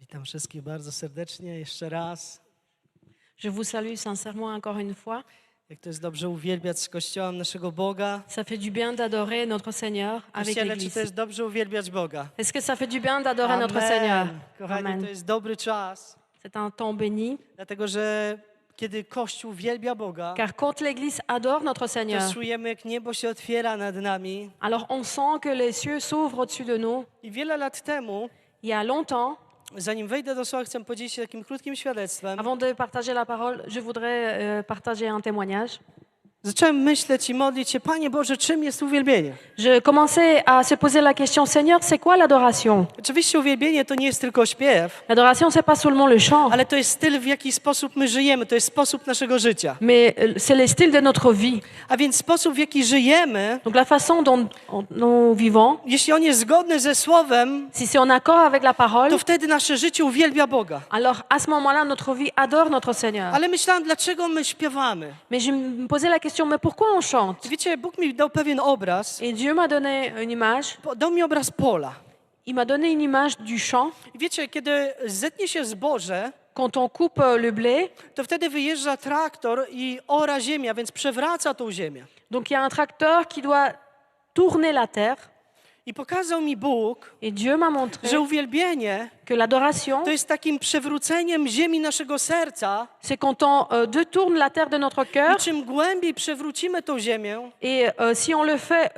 Witam wszystkich bardzo serdecznie jeszcze raz. Je vous salue sincèrement encore une fois. Jak to jest dobrze uwielbiać z Kościołem naszego Boga. Ça fait du bien d'adorer notre Seigneur avec Kościele, czy to l'Église. jest dobrze uwielbiać Boga? Est-ce que ça fait du bien d'adorer notre Seigneur? Kochani, Amen. to jest dobry czas, C'est un temps béni, dlatego że kiedy Kościół uwielbia Boga, car quand l'Église adore notre to Seigneur, czujemy, jak niebo się otwiera nad nami. alors on sent que les cieux s'ouvrent au-dessus de nous. I wiele lat temu, Il y a longtemps, zanim wejdę do słowa, chcę podzielić się takim krótkim świadectwem. avant de partager la parole, je voudrais partager un témoignage. Zacząłem myśleć i modlić się, Panie Boże, czym jest uwielbienie? Je commençais à se poser la question, Seigneur, c'est quoi l'adoration? Oczywiście uwielbienie to nie jest tylko śpiew, L'adoration, c'est pas seulement le chant, ale to jest styl, w jaki sposób my żyjemy, to jest sposób naszego życia. mais c'est le style de notre vie. A więc sposób, w jaki żyjemy, Donc la façon dont nous vivons, jeśli on jest zgodny ze Słowem, si c'est en accord avec la parole, to wtedy nasze życie uwielbia Boga. alors à ce moment-là, notre vie adore notre Seigneur. Ale myślałam, dlaczego my śpiewamy? Mais je me posais la question, mais pourquoi on chante? Wiecie, Bóg mi dał pewien obraz, Et Dieu m'a donné une image. dał mi obraz pola. Il m'a donné une image du champ. I wiecie, kiedy zetnie się zboże, Quand on coupe le blé, to wtedy wyjeżdża traktor i ora ziemia, więc przewraca tą ziemię. donc il y a un tracteur qui doit tourner la terre. I pokazał mi Bóg, Et Dieu m'a montré że uwielbienie que l'adoration, to jest takim przewróceniem ziemi naszego serca. c'est quand on détourne la terre de notre cœur. I czym głębiej przewrócimy tą ziemię, Et si on le fait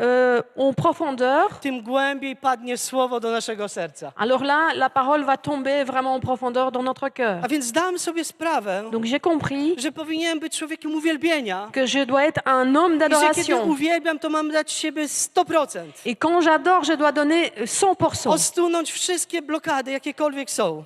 en profondeur, tym głębiej padnie słowo do naszego serca. alors là, la parole va tomber vraiment en profondeur dans notre cœur. A więc zdałem sobie sprawę, Donc j'ai compris że powinienem być człowiekiem uwielbienia. que je dois être un homme I że kiedy d'adoration. uwielbiam, to mam dać siebie 100%. Et quand j'adore, je dois donner 100%. Odsunąć wszystkie blokady, jakiekolwiek są.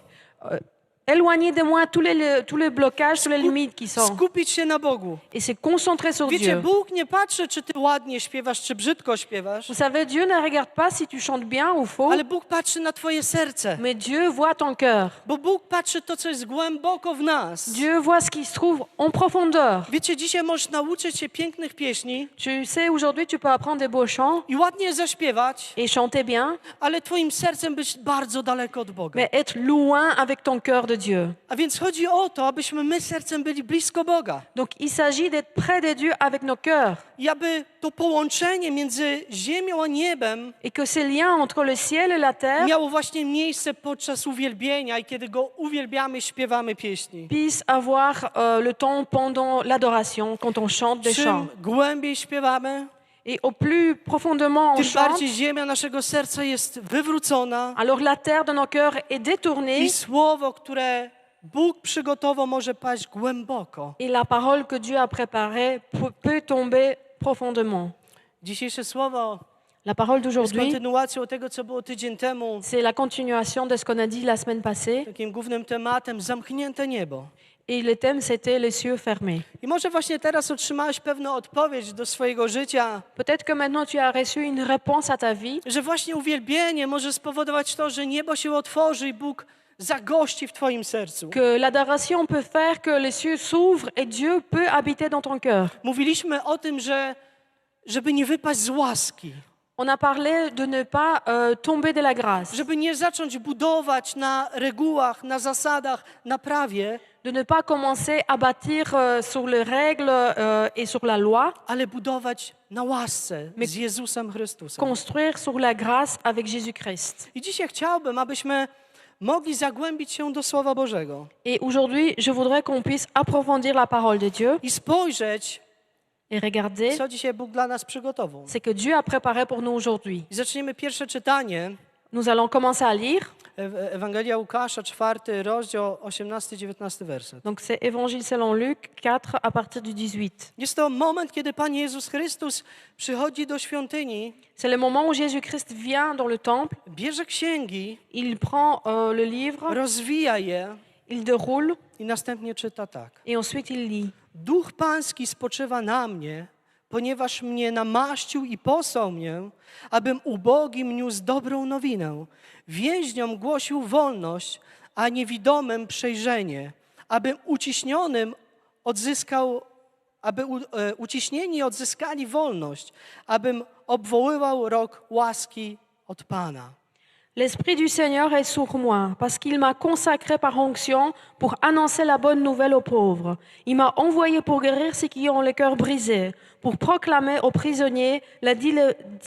Éloigner de moi tous les blocages, toutes les limites qui sont. Skupić się na Bogu. Et se concentrer sur Wiecie, Dieu. Bóg nie patrzy, czy ty ładnie śpiewasz, czy brzydko śpiewasz, Vous savez, Dieu ne regarde pas si tu chantes bien ou faux, ale Bóg patrzy na twoje serce. mais Dieu voit ton cœur. Bo Bóg patrzy to, co jest głęboko w nas. Dieu voit ce qui se trouve en profondeur. Wiecie, dzisiaj możesz nauczyć się pięknych pieśni Tu sais, aujourd'hui, tu peux apprendre des beaux chants i ładnie zaśpiewać, et chanter bien, ale twoim sercem być bardzo daleko od Boga. mais être loin avec ton cœur de Dieu. A więc chodzi o to, abyśmy my sercem byli blisko Boga. Donc, il s'agit d'être près de Dieu avec nos cœurs I aby to połączenie między ziemią a niebem et que ces liens entre le ciel et la terre miało właśnie miejsce podczas uwielbienia i kiedy Go uwielbiamy, śpiewamy pieśni. puisse avoir le temps pendant l'adoration, quand on chante des chants. Czym głębiej śpiewamy, Et au plus profondément on tym chante, bardziej ziemia naszego serca jest wywrócona alors la terre de nos cœurs est détournée i słowo, które Bóg przygotował, może paść głęboko. et la parole que Dieu a préparée peut tomber profondément. Dzisiejsze słowo La parole jest d'aujourd'hui, kontynuacją tego, co było tydzień temu. c'est la continuation de ce qu'on a dit la semaine passée. Takim głównym tematem zamknięte niebo. Et le thème, c'était les cieux fermés. I może właśnie teraz otrzymałeś pewną odpowiedź do swojego życia, Peut-être que maintenant tu as reçu une réponse à ta vie, że właśnie uwielbienie może spowodować to, że niebo się otworzy i Bóg zagości w twoim sercu. que l'adoration peut faire que les cieux s'ouvrent et Dieu peut habiter dans ton cœur. Mówiliśmy o tym, żeby nie wypaść z łaski, On a parlé de ne pas tomber de la grâce, żeby nie zacząć budować na regułach, na zasadach, na prawie, de ne pas commencer à bâtir sur les règles et sur la loi, ale budować na łasce z Jezusem Chrystusem. construire sur la grâce avec Jésus-Christ. I dzisiaj chciałbym, abyśmy mogli zagłębić się do Słowa Bożego Et aujourd'hui, je voudrais qu'on puisse approfondir la parole de Dieu i spojrzeć, et regarder co dzisiaj Bóg dla nas przygotował. ce que Dieu a préparé pour nous aujourd'hui. I zaczniemy pierwsze czytanie. Nous allons commencer à lire. Ewangelia Łukasza, 4 rozdział, 18-19 werset. Donc c'est Évangile selon Luc 4 à partir du 18. Jest to moment, kiedy Pan Jezus Chrystus przychodzi do świątyni, C'est le moment où Jésus-Christ vient dans le temple, bierze księgi, il prend le livre, rozwija je il déroule i następnie czyta tak. et ensuite il lit. Duch Pański spoczywa na mnie, ponieważ mnie namaścił i posłał mnie, abym ubogim niósł dobrą nowinę. Więźniom głosił wolność, a niewidomym przejrzenie, abym uciśnionym uciśnieni odzyskali wolność, abym obwoływał rok łaski od Pana. L'Esprit du Seigneur est sur moi, parce qu'il m'a consacré par onction pour annoncer la bonne nouvelle aux pauvres. Il m'a envoyé pour guérir ceux qui ont le cœur brisé, pour proclamer aux prisonniers la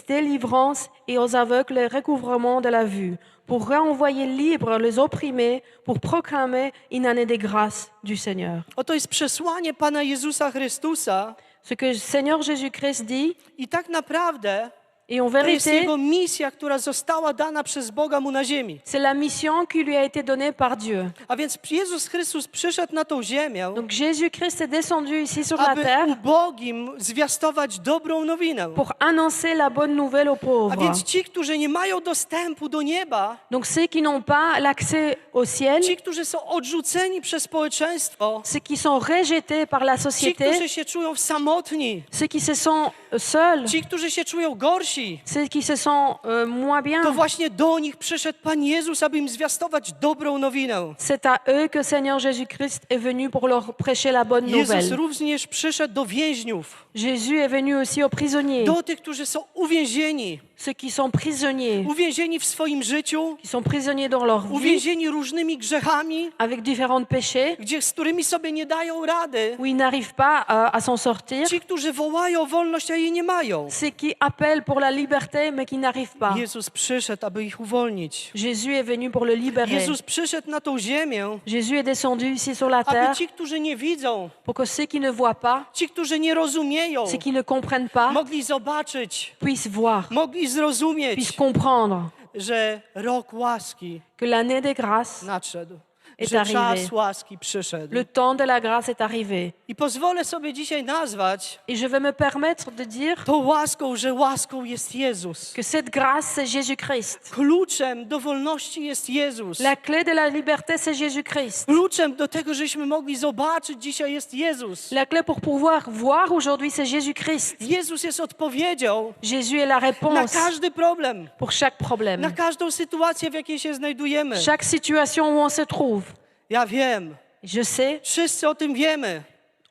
délivrance et aux aveugles le recouvrement de la vue, pour renvoyer libres les opprimés, pour proclamer une année de grâce du Seigneur. Oto jest przesłanie Pana Jezusa Chrystusa Ce que le Seigneur Jésus-Christ dit, i tak naprawdę et en to jest vérité, Jego misja, która została dana przez Boga mu na ziemi. c'est la mission qui lui a été donnée par Dieu. A więc Jezus Chrystus przyszedł na tą ziemię, Donc Jésus-Christ est descendu ici sur la aby terre ubogim zwiastować dobrą nowinę. pour annoncer la bonne nouvelle aux A pauvres. więc ci, którzy nie mają dostępu do nieba, Donc ceux qui n'ont pas l'accès au ciel, ci, którzy są odrzuceni przez społeczeństwo, ceux qui sont rejetés par la ci, société, którzy się czują samotni, ceux qui se sont seuls, ci, którzy się czują gorsi, ceux qui se sont moins bien, to właśnie do nich przyszedł Pan Jezus, aby im zwiastować dobrą nowinę. c'est à eux que Seigneur Jésus-Christ est venu pour leur prêcher la bonne Jezus nouvelle. również przyszedł do więźniów, Jésus est venu aussi aux prisonniers, do tych, którzy są uwięzieni. ceux qui sont prisonniers, Uwięzieni w swoim życiu, qui sont prisonniers dans leur vie, uwięzieni różnymi grzechami, avec différents péchés, z którymi sobie nie dają rady. où ils n'arrivent pas à s'en sortir, Ci, którzy wołają o wolność, a jej nie mają. ceux qui appellent pour la liberté, mais qui n'arrivent pas. Jezus przyszedł, aby ich uwolnić. Jésus est venu pour le libérer. Jezus przyszedł na tą ziemię, Jésus est descendu ici sur la aby terre ci, którzy nie widzą, pour que ceux qui ne voient pas, ci, którzy nie rozumieją, ceux qui ne comprennent pas, mogli zobaczyć, puissent voir, mogli zrozumieć, puissent comprendre że rok łaski que l'année des grâces, nadszedł, Est że arrivé. czas łaski przyszedł. le temps de la grâce est arrivé. I pozwolę sobie dzisiaj nazwać Et je vais me permettre de dire tą łaską, że łaską jest Jezus. que cette grâce, c'est Jésus-Christ. Kluczem do wolności jest Jezus. La clé de la liberté, c'est Jésus-Christ. Kluczem do tego, żeśmy mogli zobaczyć dzisiaj jest Jezus. La clé pour pouvoir voir aujourd'hui, c'est Jésus-Christ. Jezus jest odpowiedzią Jésus est la na réponse każdy problem, pour chaque na problème, każdą sytuację, w jakiej się znajdujemy. chaque situation où on se trouve. Ja wiem, Je sais, wszyscy o tym wiemy,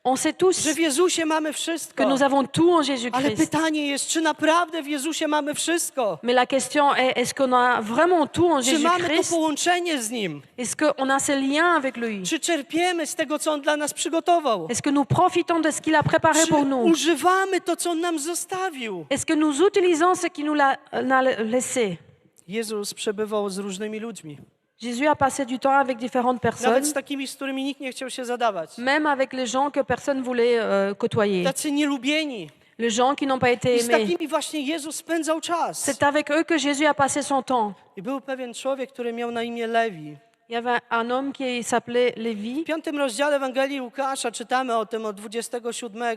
on sait tous że w Jezusie mamy que wszystko. nous avons tout en Ale Jésus-Christ. pytanie jest, czy naprawdę w Jezusie mamy wszystko? Mais la question est, est-ce qu'on a vraiment tout en Czy mamy to Jésus-Christ? połączenie z Nim? Est-ce qu'on a ce lien avec lui? Czy czerpiemy z tego, co On dla nas przygotował? Est-ce que nous profitons de ce qu'il a préparé Czy pour nous? używamy to, co On nam zostawił? Est-ce que nous utilisons ce qu'il nous a laissé? Jezus przebywał z różnymi ludźmi. Jésus a passé du temps avec différentes Nawet personnes, z takimi, z którymi nikt nie chciał się zadawać. même avec les gens que personne voulait côtoyer, Tacy nielubieni. les gens qui n'ont pas été I z aimés. takimi właśnie Jezus spędzał czas. C'est avec eux que Jésus a passé son temps. I był pewien człowiek, który miał na imię Lewi. Il y avait un homme qui s'appelait Lévi. W 5 rozdziale Ewangelii Łukasza czytamy o tym od 27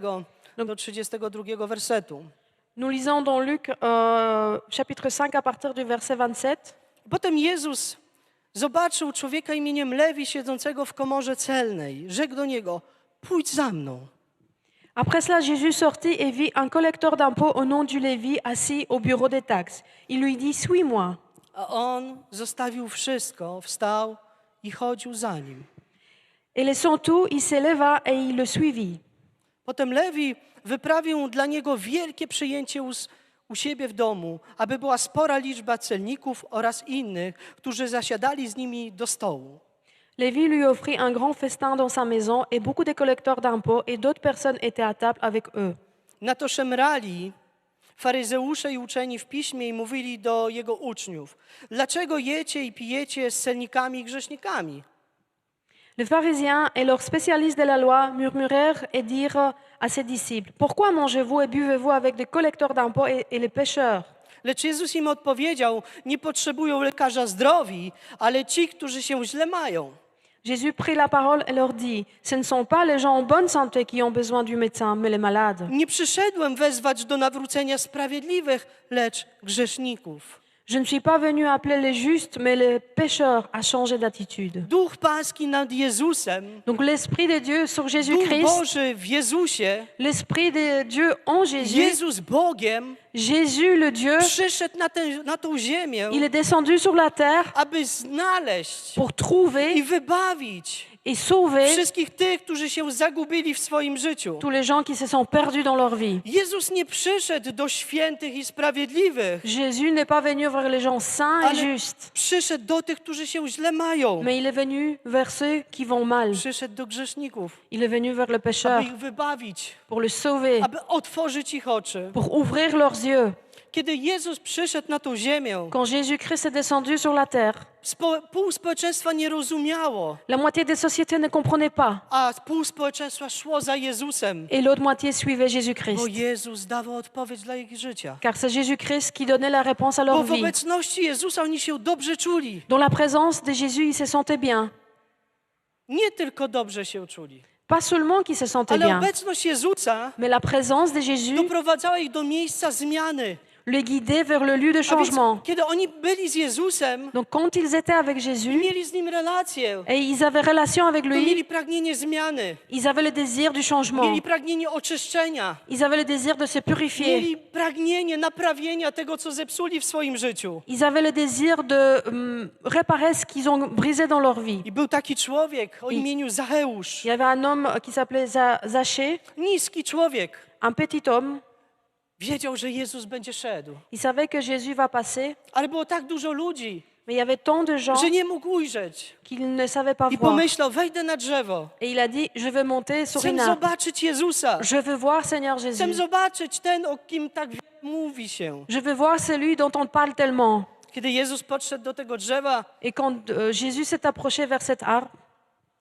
do 32 wersetu. Nous lisons dans Luc chapitre 5 à partir du verset 27. Potem Jezus zobaczył człowieka imieniem Lewi siedzącego w komorze celnej. Rzekł do niego, pójdź za mną. Après cela, Jésus sortit et vit un collecteur d'impôts au nom du Lévi assis au bureau des taxes. Il lui dit, suis-moi. A on zostawił wszystko, wstał i chodził za nim. Et laissant tout, il s'éleva et il le suivit. Potem Lewi wyprawił dla niego wielkie przyjęcie u siebie w domu, aby była spora liczba celników oraz innych, którzy zasiadali z nimi do stołu. Lévi lui offrit un grand festin dans sa maison et beaucoup de collecteurs d'impôts et d'autres personnes étaient à table avec eux. Na to szemrali faryzeusze i uczeni w piśmie i mówili do jego uczniów, dlaczego jecie i pijecie z celnikami i grzesznikami? Les pharisiens et leurs spécialistes de la loi murmurèrent et dirent à ses disciples, pourquoi mangez-vous et buvez-vous avec des collecteurs d'impôts et les pécheurs? Lecz Jezus im odpowiedział, nie potrzebują lekarza zdrowi, ale ci, którzy się źle mają. Jésus prit la parole et leur dit, ce ne sont pas les gens en bonne santé qui ont besoin du médecin, mais les malades. Nie przyszedłem wezwać do nawrócenia sprawiedliwych, lecz grzeszników. Je ne suis pas venu appeler les justes, mais les pécheurs à changer d'attitude. Duch Pański nad Jezusem, Donc l'Esprit de Dieu sur Duch Jésus-Christ, Boży w Jezusie, l'Esprit de Dieu en Jésus, Jezus Bogiem Jésus le Dieu, przyszedł na tą ziemię, il est descendu sur la terre aby znaleźć pour i trouver wybawić et sauver wszystkich tych, którzy się zagubili w swoim życiu. tous les gens qui se sont perdus dans leur vie. Jezus nie przyszedł do świętych i sprawiedliwych, Jésus n'est pas venu vers les gens saints et ale justes, przyszedł do tych, którzy się źle mają. mais il est venu vers ceux qui vont mal. Przyszedł do grzeszników, Il est venu vers le aby pécheur ich wybawić, pour le sauver, aby otworzyć ich oczy. pour ouvrir leurs yeux. Kiedy Jezus przyszedł na tą ziemię, Quand Jésus-Christ est descendu sur la terre, pół społeczeństwa nie rozumiało, la moitié des sociétés ne comprenaient pas a pół społeczeństwa szło za Jezusem, et l'autre moitié suivait bo Jésus-Christ. Jezus dawał odpowiedź dla ich życia. Car c'est Jésus-Christ qui donnait la réponse à Bo leur w vie. obecności Jezusa oni się dobrze czuli. Dans la présence de Jésus, ils se sentaient bien. Nie tylko dobrze się czuli, Pas seulement qu'ils se sentaient ale bien, obecność Jezusa mais la présence de Jésus doprowadzała ich do miejsca zmiany. le guidait vers le lieu de A więc, changement. kiedy oni byli z Jezusem, Donc quand ils étaient avec Jésus mieli z Nim relację, et ils avaient relation avec to lui, mieli pragnienie zmiany, ils avaient le désir du changement. mieli pragnienie oczyszczenia, Ils avaient le désir de se purifier. mieli pragnienie naprawienia tego, co zepsuli w swoim życiu. Ils avaient le désir de réparer ce qu'ils ont brisé dans leur vie. I był taki człowiek o imieniu Zacheusz, Il y avait un homme qui s'appelait Zachée, niski człowiek. un petit homme. Wiedział, że Jezus będzie szedł, Il savait que Jésus va passer, ale było tak dużo ludzi, mais il y avait tant de gens że nie mógł ujrzeć. qu'il ne savait pas I voir. pomyślał, wejdę na drzewo, Et il a dit, je vais monter sur chcę une arbre. zobaczyć Jezusa, Je veux voir Seigneur chcę Jésus. zobaczyć ten, o kim tak wiele mówi się. Je veux voir celui dont on parle tellement. Kiedy Jezus podszedł do tego drzewa, Et quand Jésus s'est approché vers cet arbre,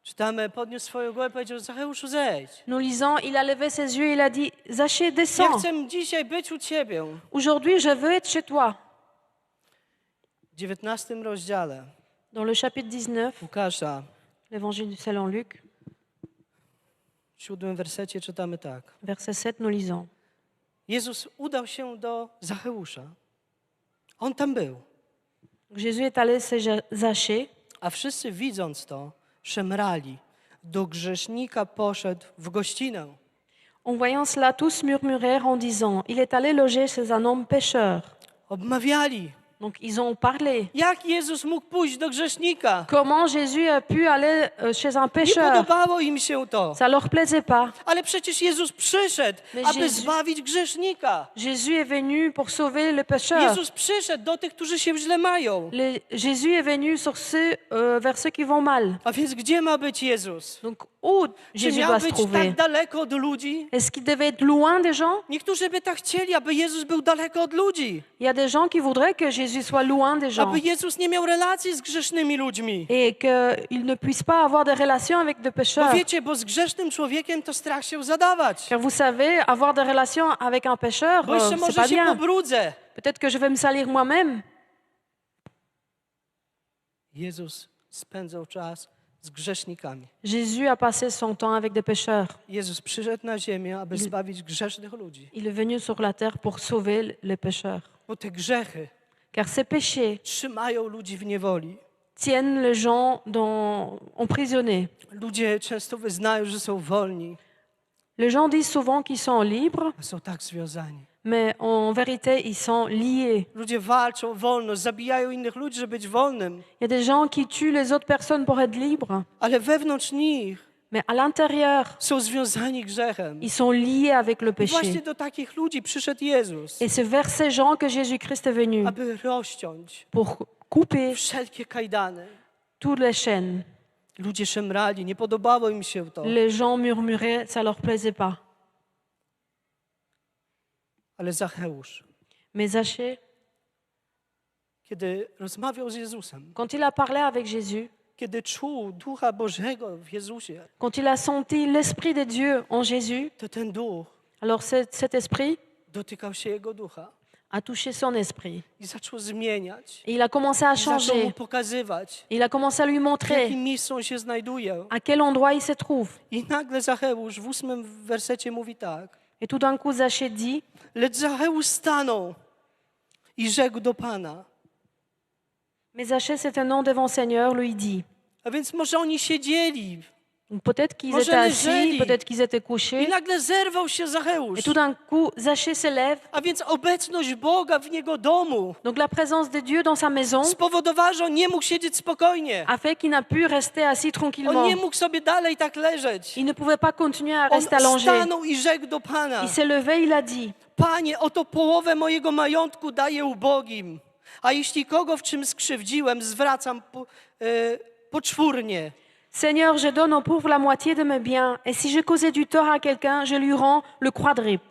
czytamy, podniósł swoją głowę i powiedział, Zacheuszu, zejdź. nous lisons, il a levé ses yeux et il a dit, Zachée, Ja descends. chcę dzisiaj być u Ciebie. Aujourd'hui, je veux être chez toi. W 19 rozdziale Dans le chapitre 19, Łukasza, l'évangile selon Luc, w 7 wersecie czytamy tak. verset 7, nous lisons. Jezus udał się do Zacheusza. On tam był. Jésus est allé chez Zachée, A wszyscy widząc to, szemrali. Do grzesznika poszedł w gościnę. en voyant cela, tous murmurèrent en disant, il est allé loger chez un homme pécheur. Obmawiali. Donc ils ont parlé. Jak Jezus mógł pójść do grzesznika? Comment Jésus a pu aller chez un Nie pécheur? podobało im się to. Ça leur plaisait pas. Ale przecież Jezus przyszedł, Mais aby Jésus- zbawić grzesznika. Jésus est venu pour sauver le pécheur. Jezus przyszedł do tych, którzy się źle mają. Jésus est venu sur ceux, vers ceux qui vont mal. A więc gdzie ma być Jezus? Donc où Czy Jésus miał doit se być trouver? tak daleko od ludzi? Est-ce qu'il devait être loin des gens? Niektórzy by tak chcieli, aby Jezus był daleko od ludzi. Il y a des gens qui voudraient que Jésus soit loin des gens Aby Jezus nie miał relacji z grzesznymi ludźmi. et qu'il ne puisse pas avoir de relations avec des Bo pécheurs. wiecie, bo z grzesznym człowiekiem to strach się zadawać. Car vous savez, avoir des relations avec un pécheur, Bo jeszcze c'est może pas się bien. pobrudzę. Peut-être que je vais me salir moi-même. Jezus spędzał czas z grzesznikami. Jésus a passé son temps avec des pécheurs. Jezus przyszedł na ziemię, aby zbawić grzesznych ludzi. Il est venu sur la terre pour sauver les pécheurs. Bo te grzechy Car ces péchés trzymają ludzi w niewoli. tiennent les gens emprisonnés. Ludzie często wyznają, że są wolni, Les gens disent souvent qu'ils sont libres, a są tak związani. mais en vérité, ils sont liés. Ludzie walczą o wolność, zabijają innych ludzi, żeby być wolnym, Il y a des gens qui tuent les autres personnes pour être libres, ale wewnątrz nich mais à l'intérieur, są związani grzechem. ils sont liés avec le I właśnie péché. do takich ludzi przyszedł Jezus, Et c'est vers ces gens que Jésus-Christ est venu aby rozciąć pour couper wszelkie kajdany. toutes les chaînes. Ludzie szemrali, nie podobało im się to, Les gens murmuraient, ça leur plaisait pas. ale Zacheusz, Mais Zachée, kiedy rozmawiał z Jezusem, quand il a parlé avec Jésus, kiedy czuł Ducha Bożego w Jezusie, quand il a senti l'Esprit de Dieu en Jésus, to ten duch alors cet esprit dotykał się jego ducha a touché son esprit. i zaczął zmieniać. Et il a commencé à I zaczął mu changer. pokazywać, Il a commencé à lui w montrer jakim miejscu on się znajduje. à quel endroit il se trouve. I nagle Zacheusz w 8 wersecie mówi tak. Et tout d'un coup, Zachée dit, Lecz Zacheusz stanął i rzekł do Pana. mais Zachée, c'est un nom devant Seigneur, lui dit. A więc może oni siedzieli Donc peut-être qu'ils Może étaient assis, leżeli. peut-être qu'ils étaient I couchés. nagle zerwał się Zacheusz. Et tout d'un coup, Zachée se lève. A więc obecność Boga w jego domu Donc la présence de Dieu dans sa maison spowodowała, że on nie mógł siedzieć spokojnie. a fait qu'il n'a pu rester assis On tranquillement. nie mógł sobie dalej tak leżeć. Il ne pouvait pas continuer à On rester allongé. stanął i rzekł do Pana: Il s'est levé, il a dit, Panie, oto połowę mojego majątku daję ubogim, a jeśli kogo w czym skrzywdziłem, zwracam poczwórnie. Seigneur, je donne aux pauvres la moitié de mes biens, et si j'ai causé du tort à quelqu'un, je lui rends le quadruple.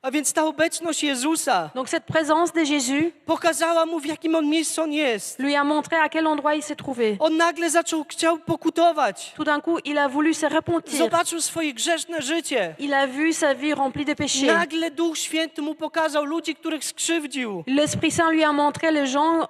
A więc ta obecność Jezusa Donc cette présence de Jésus pokazała mu, w jakim on miejscu on jest. lui a montré à quel endroit il s'est trouvé. On nagle chciał pokutować. Tout d'un coup, il a voulu se repentir. Zobaczył swoje grzeszne życie. Il a vu sa vie remplie de péchés. Nagle Duch Święty mu pokazał ludzi, których skrzywdził. L'Esprit Saint lui a montré les gens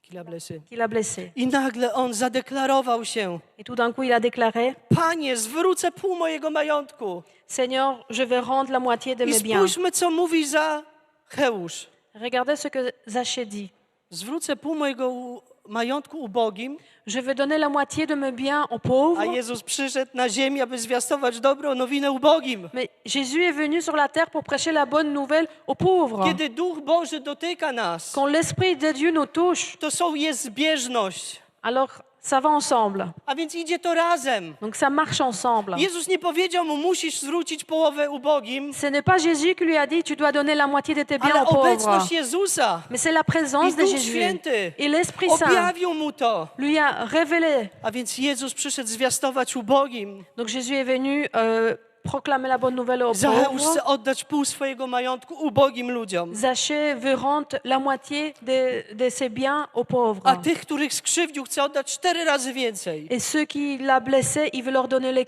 qu'il a blessés. I nagle on zadeklarował się: Et tout d'un coup, il a déclaré, Panie, zwrócę pół mojego majątku. Seigneur, je vais rendre la moitié de I mes biens. spójrzmy, co mówi Zacheusz. Regardez ce que Zachée dit. Zwrócę pół mojego majątku ubogim, Je vais donner la moitié de mes biens aux a pauvres. Jezus przyszedł na ziemię, aby zwiastować dobrą nowinę ubogim. Mais Jésus est venu sur la terre pour prêcher la bonne nouvelle aux pauvres. Kiedy Duch Boży dotyka nas, Quand l'Esprit de Dieu nous touche, jest zbieżność. alors ça va ensemble. A więc idzie to razem. Donc ça marche ensemble. Jezus nie powiedział mu: musisz zwrócić połowę ubogim, Ce n'est pas Jésus qui lui a dit, tu dois donner la moitié de tes biens ale aux pauvres. obecność Jezusa Mais c'est la i présence de Duch Jésus. Święty Et l'Esprit Saint objawił mu to. lui a révélé. A więc Jezus przyszedł zwiastować ubogim. Donc Jésus est venu proclamer la bonne nouvelle aux Zacheusz pauvres. chce oddać pół swojego majątku ubogim ludziom. Zachée veut rendre la moitié de ses biens aux pauvres. A tych, których skrzywdził, chce oddać 4 razy więcej. Et ceux qui l'a blessé, il veut leur donner les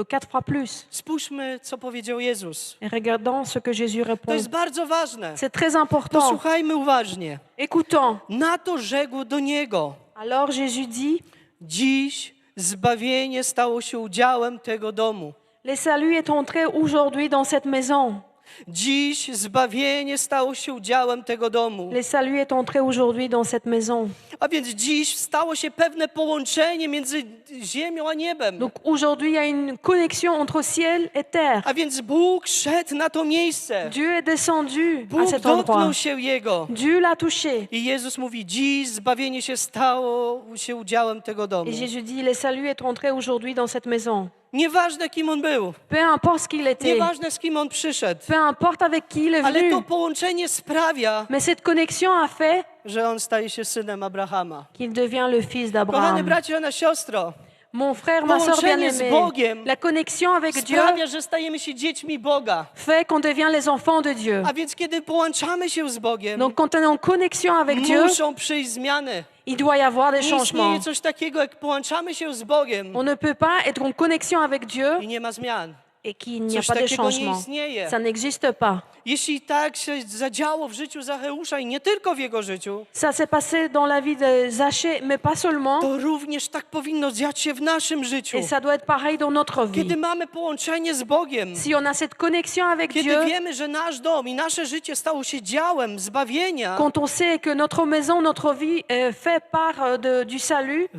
4 fois plus. Spójrzmy, co powiedział Jezus. Et regardons ce que Jésus To répond. jest bardzo ważne. C'est très important. Posłuchajmy uważnie. Écoutons. Na to rzekł do niego: Alors Jésus dit, dziś zbawienie stało się udziałem tego domu. le salut est entré aujourd'hui dans cette maison. Dziś zbawienie stało się udziałem tego domu. Le salut est entré aujourd'hui dans cette maison. A więc dziś stało się pewne połączenie między ziemią a niebem. Donc aujourd'hui, il y a une connexion entre ciel et terre. A więc Bóg szedł na to miejsce. Dieu est descendu à Bóg cet endroit. dotknął się Jego. Dieu l'a touché. I Jezus mówi: dziś zbawienie się stało się udziałem tego domu. Et Jésus dit, le salut est entré aujourd'hui dans cette maison. Nieważne, kim on był. Peu importe ce qu'il était, Nieważne, z kim on przyszedł. peu importe avec qui il est Ale to venu, połączenie sprawia, mais cette connexion a fait że on staje się synem Abrahama. qu'il devient le fils Kochany d'Abraham. bracie, ona siostro, Mon frère, ma soeur Połączenie z bien-aimée, Bogiem la connexion avec Dieu sprawia, że stajemy się dziećmi Boga. fait qu'on devient les enfants de Dieu. A więc kiedy połączamy się z Bogiem, Donc quand on est en connexion avec Dieu, muszą przyjść zmiany. il doit y avoir des Nie istnieje changements. coś takiego, jak połączamy się z Bogiem On ne peut pas être en connexion avec Dieu i nie ma zmian. et qu'il n'y a Coś pas de takiego nie changement. istnieje. Ça n'existe pas. Jeśli tak się zadziało w życiu Zacheusza i nie tylko w jego życiu, Ça s'est passé dans la vie de Zachée, mais pas seulement. to również tak powinno dziać się w naszym życiu. Et ça doit être pareil dans notre vie. Kiedy mamy połączenie z Bogiem, Si on a cette connexion avec kiedy Dieu, wiemy, że nasz dom i nasze życie stało się działem zbawienia, quand on sait que notre maison, notre vie fait part du salut,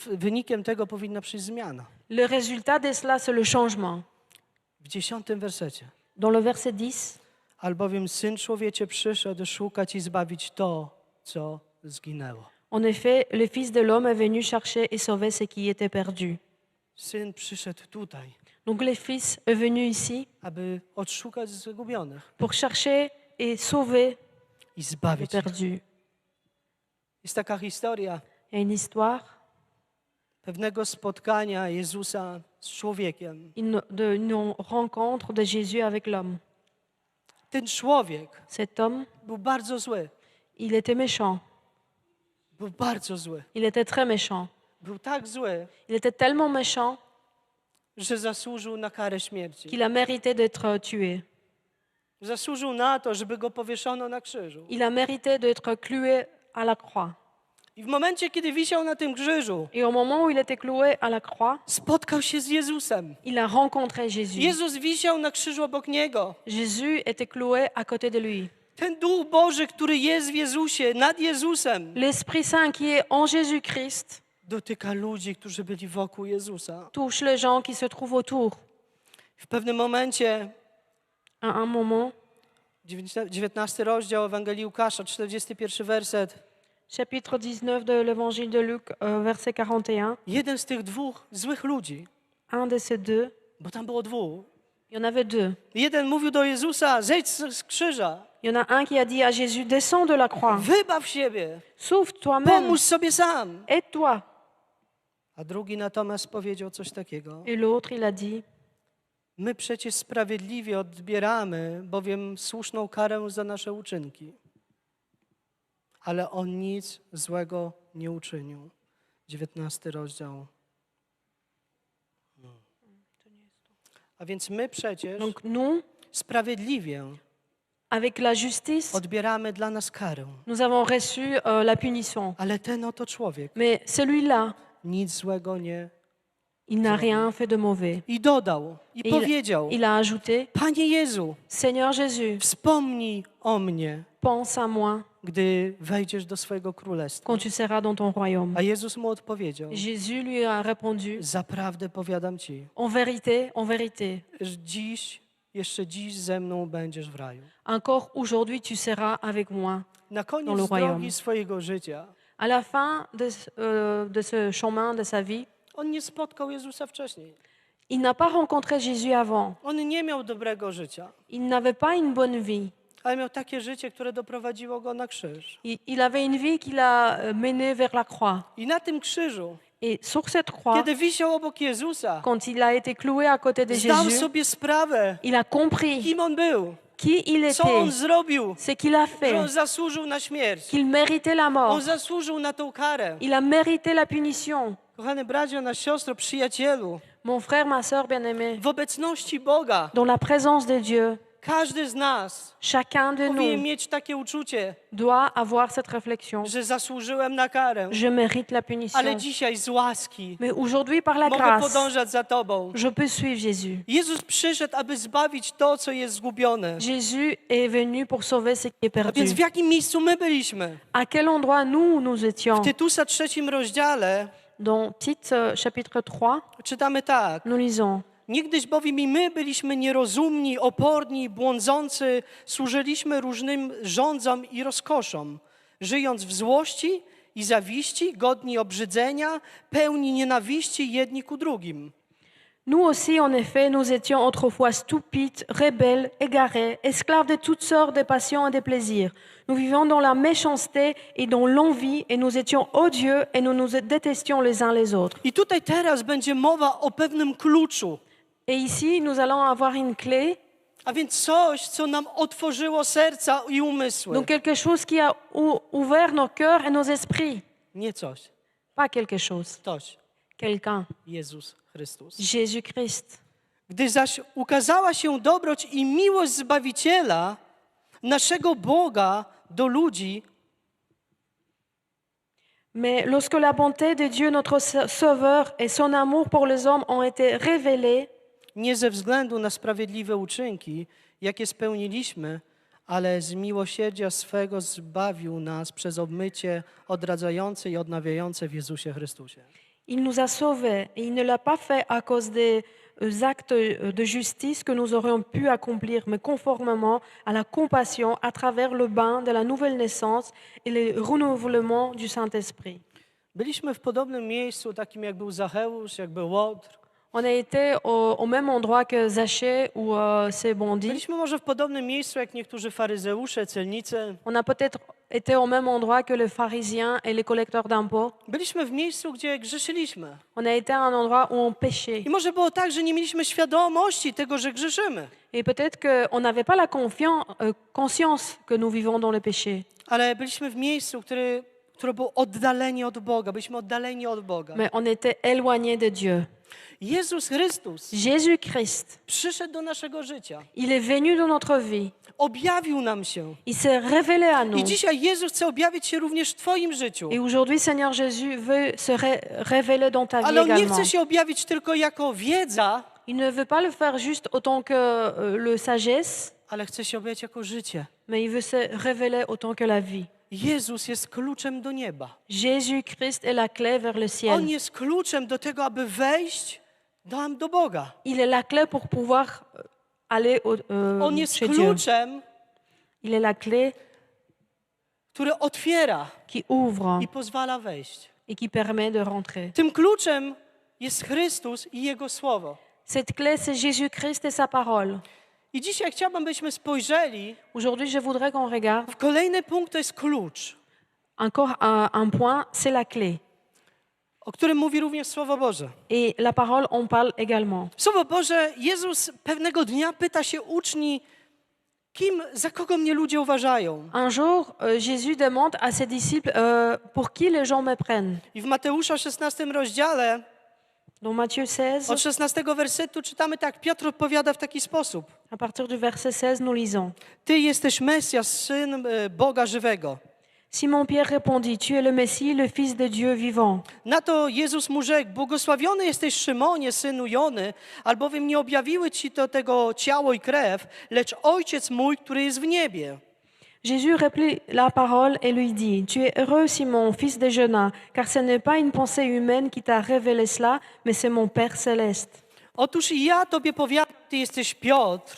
wynikiem tego powinna przyjść zmiana. le résultat de cela, c'est le changement. W 10 wersecie. Dans le verset 10, Albowiem Syn Człowieczy przyszedł szukać i zbawić to, co zginęło. en effet, le Fils de l'homme est venu chercher et sauver ce qui était perdu. Syn przyszedł tutaj, Donc le Fils est venu ici aby odszukać zgubionych pour chercher et sauver i les zbawić ich. perdus. Jest taka historia Il y a une histoire pewnego spotkania Jezusa z człowiekiem. une rencontre de Jésus avec l'homme. Ten człowiek Cet homme, był bardzo zły. il était méchant. Był bardzo zły. Il était très méchant. Był tak zły, Il était tellement méchant że zasłużył na karę śmierci. qu'il a mérité d'être tué. Zasłużył na to, żeby go powieszono na krzyżu. Il a mérité d'être cloué à la croix. I w momencie, kiedy wisiał na tym krzyżu, Et au moment où il était cloué à la croix, spotkał się z Jezusem. il a rencontré Jésus. Jezus wisiał na krzyżu obok niego. Jésus était cloué à côté de lui. Ten Duch Boży, który jest w Jezusie, nad Jezusem, L'Esprit Saint qui est en Jésus-Christ dotyka ludzi, którzy byli wokół Jezusa. touche les gens qui se trouvent autour. W pewnym momencie, À un moment, 19 rozdział Ewangelii Łukasza, 41 werset, chapitre 19 de l'évangile de Luc, verset 41, jeden z tych dwóch złych ludzi, un de ces deux, bo tam było dwóch, il y en avait deux. jeden mówił do Jezusa, zejdź z krzyża, Il y en a un qui a dit à Jésus, descends de la croix, wybaw siebie, sauve toi-même, pomóż sobie sam. aide-toi. A drugi natomiast powiedział coś takiego, Et l'autre, il a dit, my przecież sprawiedliwie odbieramy bowiem słuszną karę za nasze uczynki. Ale on nic złego nie uczynił. 19 rozdział. A więc my przecież donc nous, sprawiedliwie avec la justice, odbieramy dla nas karę. nous avons reçu la punition. Ale ten oto człowiek Mais celui-là, nic złego nie. il n'a rien fait de mauvais. I dodał, i Et powiedział, il a ajouté, Panie Jezu, Seigneur Jésus, wspomnij o mnie, pense à moi gdy wejdziesz do swojego królestwa. quand tu seras dans ton royaume. A Jezus mu odpowiedział, Jésus lui a répondu, zaprawdę powiadam ci, en vérité, jeszcze dziś ze mną będziesz w raju. encore aujourd'hui tu seras avec moi. Na Dans koniec le royaume. drogi swojego życia À la fin de ce chemin, de sa vie, on nie spotkał Jezusa wcześniej. il n'a pas rencontré Jésus avant. On nie miał dobrego życia, Il n'avait pas une bonne vie. ale miał takie życie, które doprowadziło go na krzyż. Il avait une vie qui l'a mené vers la croix. I na tym krzyżu, Et sur cette croix, kiedy wisiał obok Jezusa, quand il a été cloué à côté de zdał Jésus, sobie sprawę, il a compris kim on był, qui il co on était, zrobił, ce qu'il a że on fait, zasłużył na śmierć. qu'il méritait la On mort. zasłużył na tą karę. Il a mérité la punition. Kochany bracie, na siostro, przyjacielu, Mon frère, ma sœur bien-aimée, w obecności Boga dans la présence de Dieu, każdy z nas chacun de powinien nous mieć takie uczucie, doit avoir cette réflexion. że zasłużyłem na karę, Je mérite la punition. ale dzisiaj z łaski Mais aujourd'hui, par la mogę grâce, podążać za Tobą. je peux suivre Jésus. Jezus przyszedł, aby zbawić to, co jest zgubione. Jésus est venu pour sauver ce qui est A perdu. więc w jakim miejscu my byliśmy? À quel endroit nous étions? W Tytusa 3 rozdziale Dans Tite, chapitre 3, czytamy tak. nous lisons. Niegdyś bowiem i my byliśmy nierozumni, oporni, błądzący, służyliśmy różnym rządzom i rozkoszom, żyjąc w złości i zawiści, godni obrzydzenia, pełni nienawiści jedni ku drugim. Nous aussi, en effet, nous étions autrefois stupides, rebelles, égarés, esclaves de toutes sortes de passions et de plaisirs. Nous vivions dans la méchanceté et dans l'envie, et nous étions odieux et nous nous détestions les uns les autres. I tutaj teraz będzie mowa o pewnym kluczu, Et ici, nous allons avoir une clé, a więc coś, co nam otworzyło serca i umysły. donc quelque chose qui a ouvert nos cœurs et nos esprits. Nie coś, Pas quelque chose, ktoś, quelqu'un. Jezus Chrystus. Jésus-Christ. Gdy zaś ukazała się dobroć i miłość Zbawiciela, naszego Boga do ludzi, Mais lorsque la bonté de Dieu, notre Sauveur, et son amour pour les hommes ont été révélés, nie ze względu na sprawiedliwe uczynki, jakie spełniliśmy, ale z miłosierdzia swego zbawił nas przez obmycie odradzające i odnawiające w Jezusie Chrystusie. il nous a sauvés. Et il ne l'a pas fait à cause des actes de justice que nous aurions pu accomplir, mais conformément à la compassion à travers le bain de la nouvelle naissance et le renouvellement du Saint-Esprit. Byliśmy w podobnym miejscu, takim jak był Zacheusz, jak był Łotr. On a été au même endroit que Zachée ou ses bandits. Byliśmy może w podobnym miejscu, jak niektórzy faryzeusze, celnicy. On a peut-être été au même endroit que les pharisiens et les collecteurs d'impôts. Byliśmy w miejscu, gdzie grzeszyliśmy. On a été à un endroit où on péchait. I może było tak, że nie mieliśmy świadomości tego, że grzeszymy. Et peut-être qu'on n'avait pas la conscience que nous vivons dans le péché. Ale byliśmy w miejscu, które było oddalenie od Boga. Byliśmy oddaleni od Boga. Mais on était éloignés de Dieu. Jezus Chrystus Jésus-Christ, przyszedł do naszego życia. il est venu dans notre vie. Objawił nam się. Il s'est révélé à I nous. dzisiaj Jezus chce objawić się również w Twoim życiu. Et aujourd'hui, Seigneur Jésus veut se révéler dans ta vie Ale On nie également. chce się objawić tylko jako wiedza, Il ne veut pas le faire juste autant que le sagesse, ale chce się objawić jako życie. mais il veut se révéler autant que la vie. Jezus jest kluczem do nieba. Jésus-Christ est la clé vers le ciel. On jest kluczem do tego, aby wejść do Boga. Il est la clé pour pouvoir aller On jest chez Dieu. kluczem, Il est la clé który otwiera qui ouvre i pozwala wejść. et qui permet de rentrer. Tym kluczem jest Chrystus i Jego Słowo. Cette clé, c'est Jésus-Christ et sa parole. I dzisiaj chciałbym, byśmy spojrzeli. Aujourd'hui, je voudrais qu'on regarde Kolejny punkt to jest klucz, encore un point, c'est la clé. o którym mówi również Słowo Boże. Et la parole, on parle également. Słowo Boże, Jezus pewnego dnia pyta się uczni, za kogo mnie ludzie uważają? Un jour, Jésus demande à ses disciples pour qui les gens me prennent. I w Mateusza 16 rozdziale, Dans Matthieu 16, od 16 wersetu czytamy tak, Piotr odpowiada w taki sposób. à partir du verset 16, nous lisons. Ty jesteś Mesjasz, Syn Boga żywego. Simon-Pierre répondit, tu es le Messie, le Fils de Dieu vivant. Na to Jezus mu rzekł, błogosławiony jesteś Szymonie, synu Jony, albowiem nie objawiły ci to tego ciało i krew, lecz Ojciec mój, który jest w niebie. Jésus reprit la parole et lui dit, tu es heureux Simon, fils de Jonas, car ce n'est pas une pensée humaine qui t'a révélé cela, mais c'est mon Père céleste. Otóż i ja tobie powiadam, ty jesteś Piotr,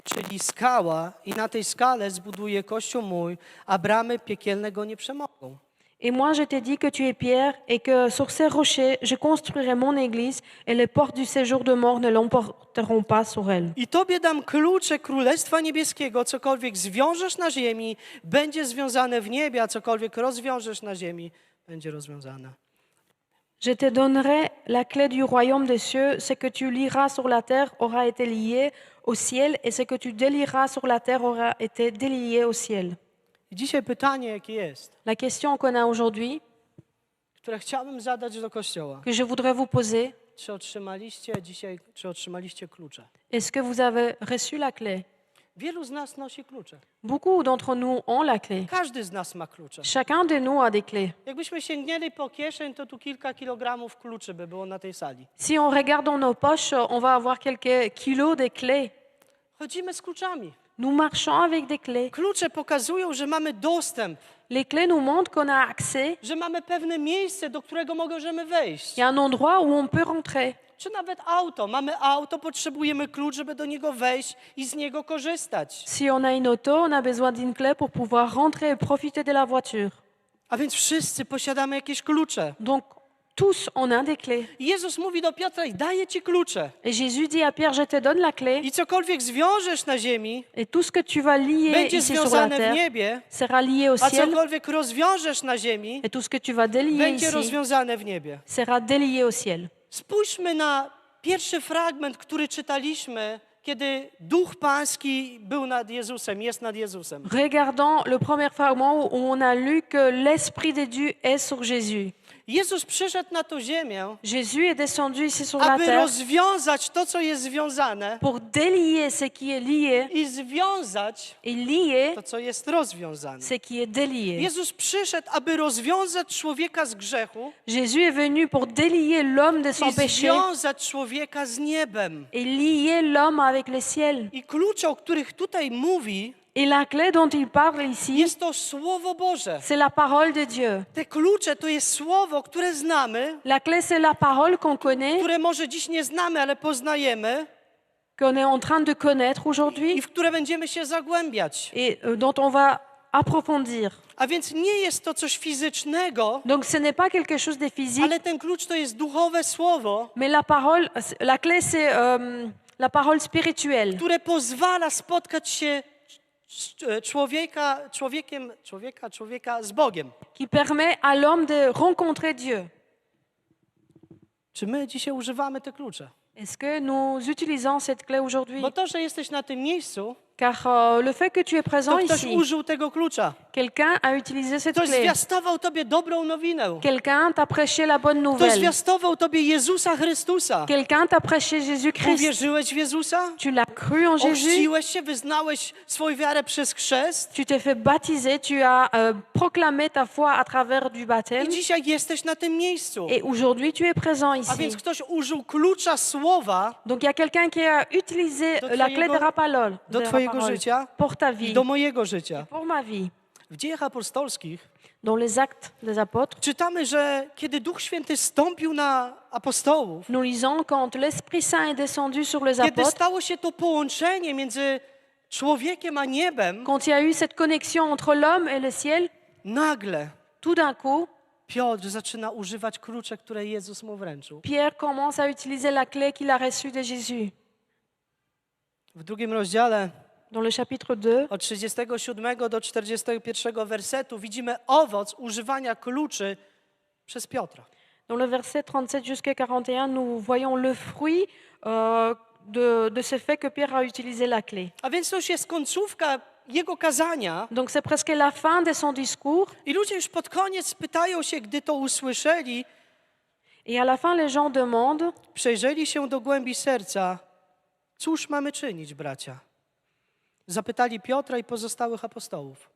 czyli skała, i na tej skale zbuduję kościół mój, a bramy piekielne go nie przemogą. Et moi je te dis que tu es Pierre et que sur ces rochers je construirai mon église et les portes du séjour de mort ne l'emporteront pas sur elle. I tobie dam klucze Królestwa Niebieskiego, cokolwiek zwiążesz na ziemi, będzie związane w niebie, a cokolwiek rozwiążesz na ziemi, będzie rozwiązane. Je te donnerai la clé du royaume des cieux, ce que tu lieras sur la terre aura été lié au ciel et ce que tu délieras sur la terre aura été délié au ciel. I dzisiaj pytanie, jakie jest, La question qu'on a aujourd'hui, które chciałbym zadać do Kościoła. que je voudrais vous poser, Czy otrzymaliście klucze? est-ce que vous avez reçu la clé? Wielu z nas nosi klucze. Beaucoup d'entre nous ont la clé. Każdy z nas ma klucze. Chacun de nous a des clés. Jakbyśmy sięgnęli po kieszeń, to tu kilka kilogramów kluczy by było na tej sali. Si on regarde dans nos poches, on va avoir quelques kilos de clés. Chodzimy z kluczami. Nous marchons avec des clés. Klucze pokazują, że mamy dostęp, Les clés nous montrent qu'on a accès. że mamy pewne miejsce, do którego możemy wejść. Il y a un endroit où on peut rentrer. Czy nawet auto. Mamy auto, potrzebujemy klucz, żeby do niego wejść i z niego korzystać. Si on a une auto, on a besoin d'une clé pour pouvoir rentrer et profiter de la voiture. A więc wszyscy posiadamy jakieś klucze. Donc, tous, on a des clés. I Jezus mówi do Piotra, daję ci klucze. Et Jésus dit à Pierre, je te donne la clé. I cokolwiek zwiążesz na ziemi, Et tout ce que tu vas lier będzie ici sur la związane w terre niebie, sera lié au a ciel. cokolwiek rozwiążesz na ziemi, Et tout ce que tu vas délier będzie ici rozwiązane w niebie. sera délié au ciel. Spójrzmy na pierwszy fragment, który czytaliśmy, kiedy Duch Pański był nad Jezusem, jest nad Jezusem. Regardons le premier fragment où on a lu que l'Esprit de Dieu est sur Jésus. Jezus przyszedł na tę ziemię, Jésus est descendu ici sur la aby terre rozwiązać to, co jest związane, pour délier ce qui est lié i związać et lier to, co jest rozwiązane. ce qui est délié. Jezus przyszedł, aby rozwiązać człowieka z grzechu Jésus est venu pour délier l'homme de son i péché związać człowieka z niebem. et lier l'homme avec le ciel. I klucze, o których tutaj mówi, Et la clé dont il parle ici, jest to Słowo Boże. c'est la parole de Dieu. Te klucze to jest Słowo, które znamy, La clé, c'est la parole qu'on connaît, które może dziś nie znamy, ale poznajemy qu'on est en train de connaître aujourd'hui i w które będziemy się zagłębiać. et dont on va approfondir. A więc nie jest to coś fizycznego, Donc ce n'est pas quelque chose de physique, ale ten klucz to jest duchowe słowo, mais la parole, la clé, c'est la parole spirituelle które pozwala spotkać się człowieka z Bogiem. qui permet à l'homme de rencontrer Dieu. Czy my dzisiaj używamy te klucze? Est-ce que nous utilisons cette clé aujourd'hui? Bo to, że jesteś na tym miejscu, Car le fait que tu es to présent ktoś ici, użył tego klucza. quelqu'un a utilisé cette Ktoś clé. zwiastował tobie dobrą nowinę. Quelqu'un t'a prêché la bonne Ktoś nouvelle. zwiastował tobie Jezusa Chrystusa. Quelqu'un t'a prêché Jésus-Christ. Uwierzyłeś w Jezusa? Tu l'as cru en Jésus. Ochrzciłeś się, wyznałeś swoją wiarę przez chrzest Tu t'es fait baptiser. Tu as proclamé ta foi à travers du baptême. i dzisiaj jesteś na tym miejscu. Et aujourd'hui, tu es présent A ici. więc ktoś użył klucza słowa Donc il y a quelqu'un qui a utilisé Do la clé de twojego- la parole, do de la twojego parole życia pour ta i vie, do mojego życia. pour ma vie. W Dziejach Apostolskich Dans les Actes des Apôtres, czytamy, że kiedy Duch Święty stąpił na apostołów, nous lisons quand l'Esprit Saint est descendu sur les kiedy apôtres, stało się to połączenie między człowiekiem a niebem, quand il y a eu cette connexion entre l'homme et le ciel, nagle tout d'un coup, Piotr zaczyna używać klucze, które Jezus mu wręczył. Pierre commence à utiliser la clé qu'il a reçue de Jésus. W 2 rozdziale Dans le chapitre 2, od 37 do 41 wersetu widzimy owoc używania kluczy przez Piotra. dans le verset 37 jusqu'à 41, nous voyons le fruit de ce fait que Pierre a utilisé la clé. A więc to już jest końcówka jego kazania Donc c'est presque la fin de son discours. i ludzie już pod koniec pytają się, gdy to usłyszeli, Et à la fin, les gens demandent, przejrzeli się do głębi serca, cóż mamy czynić, bracia? Zapytali Piotra i pozostałych apostołów.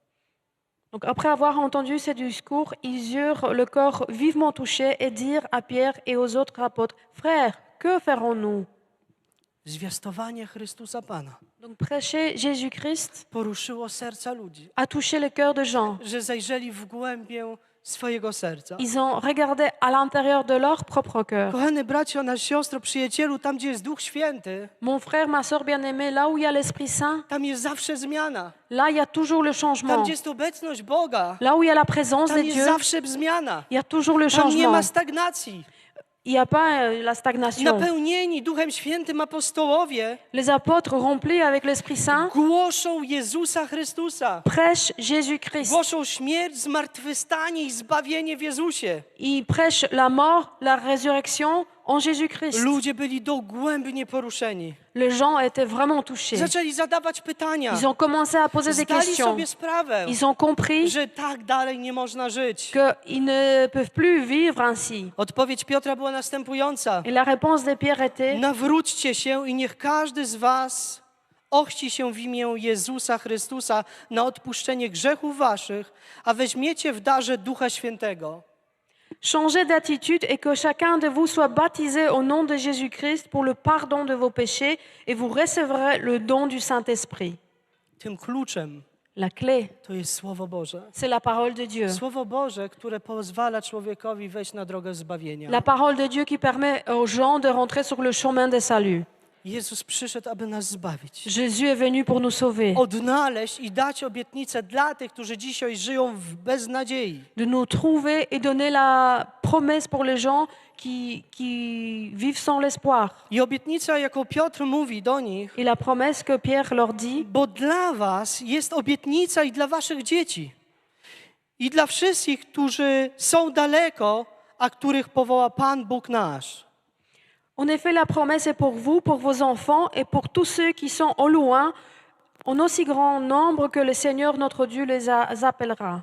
donc après avoir entendu ce discours, ils eurent le corps vivement touché et dirent à Pierre et aux autres apôtres, Frères, que ferons-nous? Zwiastowanie Chrystusa Pana Donc prêcher Jésus-Christ poruszyło serca ludzi, a touché le cœur de gens. że zajrzeli w głębię swojego serca. Ils ont regardé à l'intérieur de leur propre cœur. Kochany bracio, nasz siostro, przyjacielu, tam gdzie jest Duch Święty, Mon frère, ma sœur bien-aimée, là où il y a l'Esprit Saint, tam jest zawsze zmiana. là il y a toujours le Tam changement. gdzie jest obecność Boga, Là où il y a la présence de tam jest Dieu, zawsze zmiana. il y a toujours le Tam nie changement. ma stagnacji. Il n'y a pas la stagnation. Napełnieni Duchem Świętym apostołowie Les apôtres remplis avec l'Esprit Saint głoszą Jezusa Chrystusa. prêchent Jésus-Christ. Głoszą śmierć, zmartwychwstanie i zbawienie w Jezusie. Ils prêchent la mort, la résurrection en Jésus-Christ. Ludzie byli dogłębnie poruszeni. Les gens étaient vraiment touchés. Zaczęli zadawać pytania. Ils ont commencé à poser des Zdali questions. sobie sprawę, Ils ont compris że tak dalej nie można żyć. qu'ils ne peuvent plus vivre ainsi. Odpowiedź Piotra była następująca. Et la réponse de Pierre était, Nawróćcie się i niech każdy z was ochrzci się w imię Jezusa Chrystusa na odpuszczenie grzechów waszych, a weźmiecie w darze Ducha Świętego. changez d'attitude et que chacun de vous soit baptisé au nom de Jésus-Christ pour le pardon de vos péchés et vous recevrez le don du Saint-Esprit. Tym kluczem La clé, to jest Słowo Boże. c'est la parole de Dieu. Słowo Boże, które pozwala człowiekowi wejść na drogę zbawienia. La parole de Dieu qui permet aux gens de rentrer sur le chemin de salut. Jezus przyszedł, aby nas zbawić. Jésus est venu pour nous sauver, Odnaleźć i dać obietnicę dla tych, którzy dzisiaj żyją w beznadziei. de nous trouver et donner la promesse pour les gens qui vivent sans l'espoir. I obietnica, jaką Piotr mówi do nich, Et la promesse que Pierre leur dit, bo dla was jest obietnica i dla waszych dzieci. I dla wszystkich, którzy są daleko, a których powoła Pan Bóg nasz. en effet, la promesse est pour vous, pour vos enfants et pour tous ceux qui sont au loin, en aussi grand nombre que le Seigneur notre Dieu les appellera.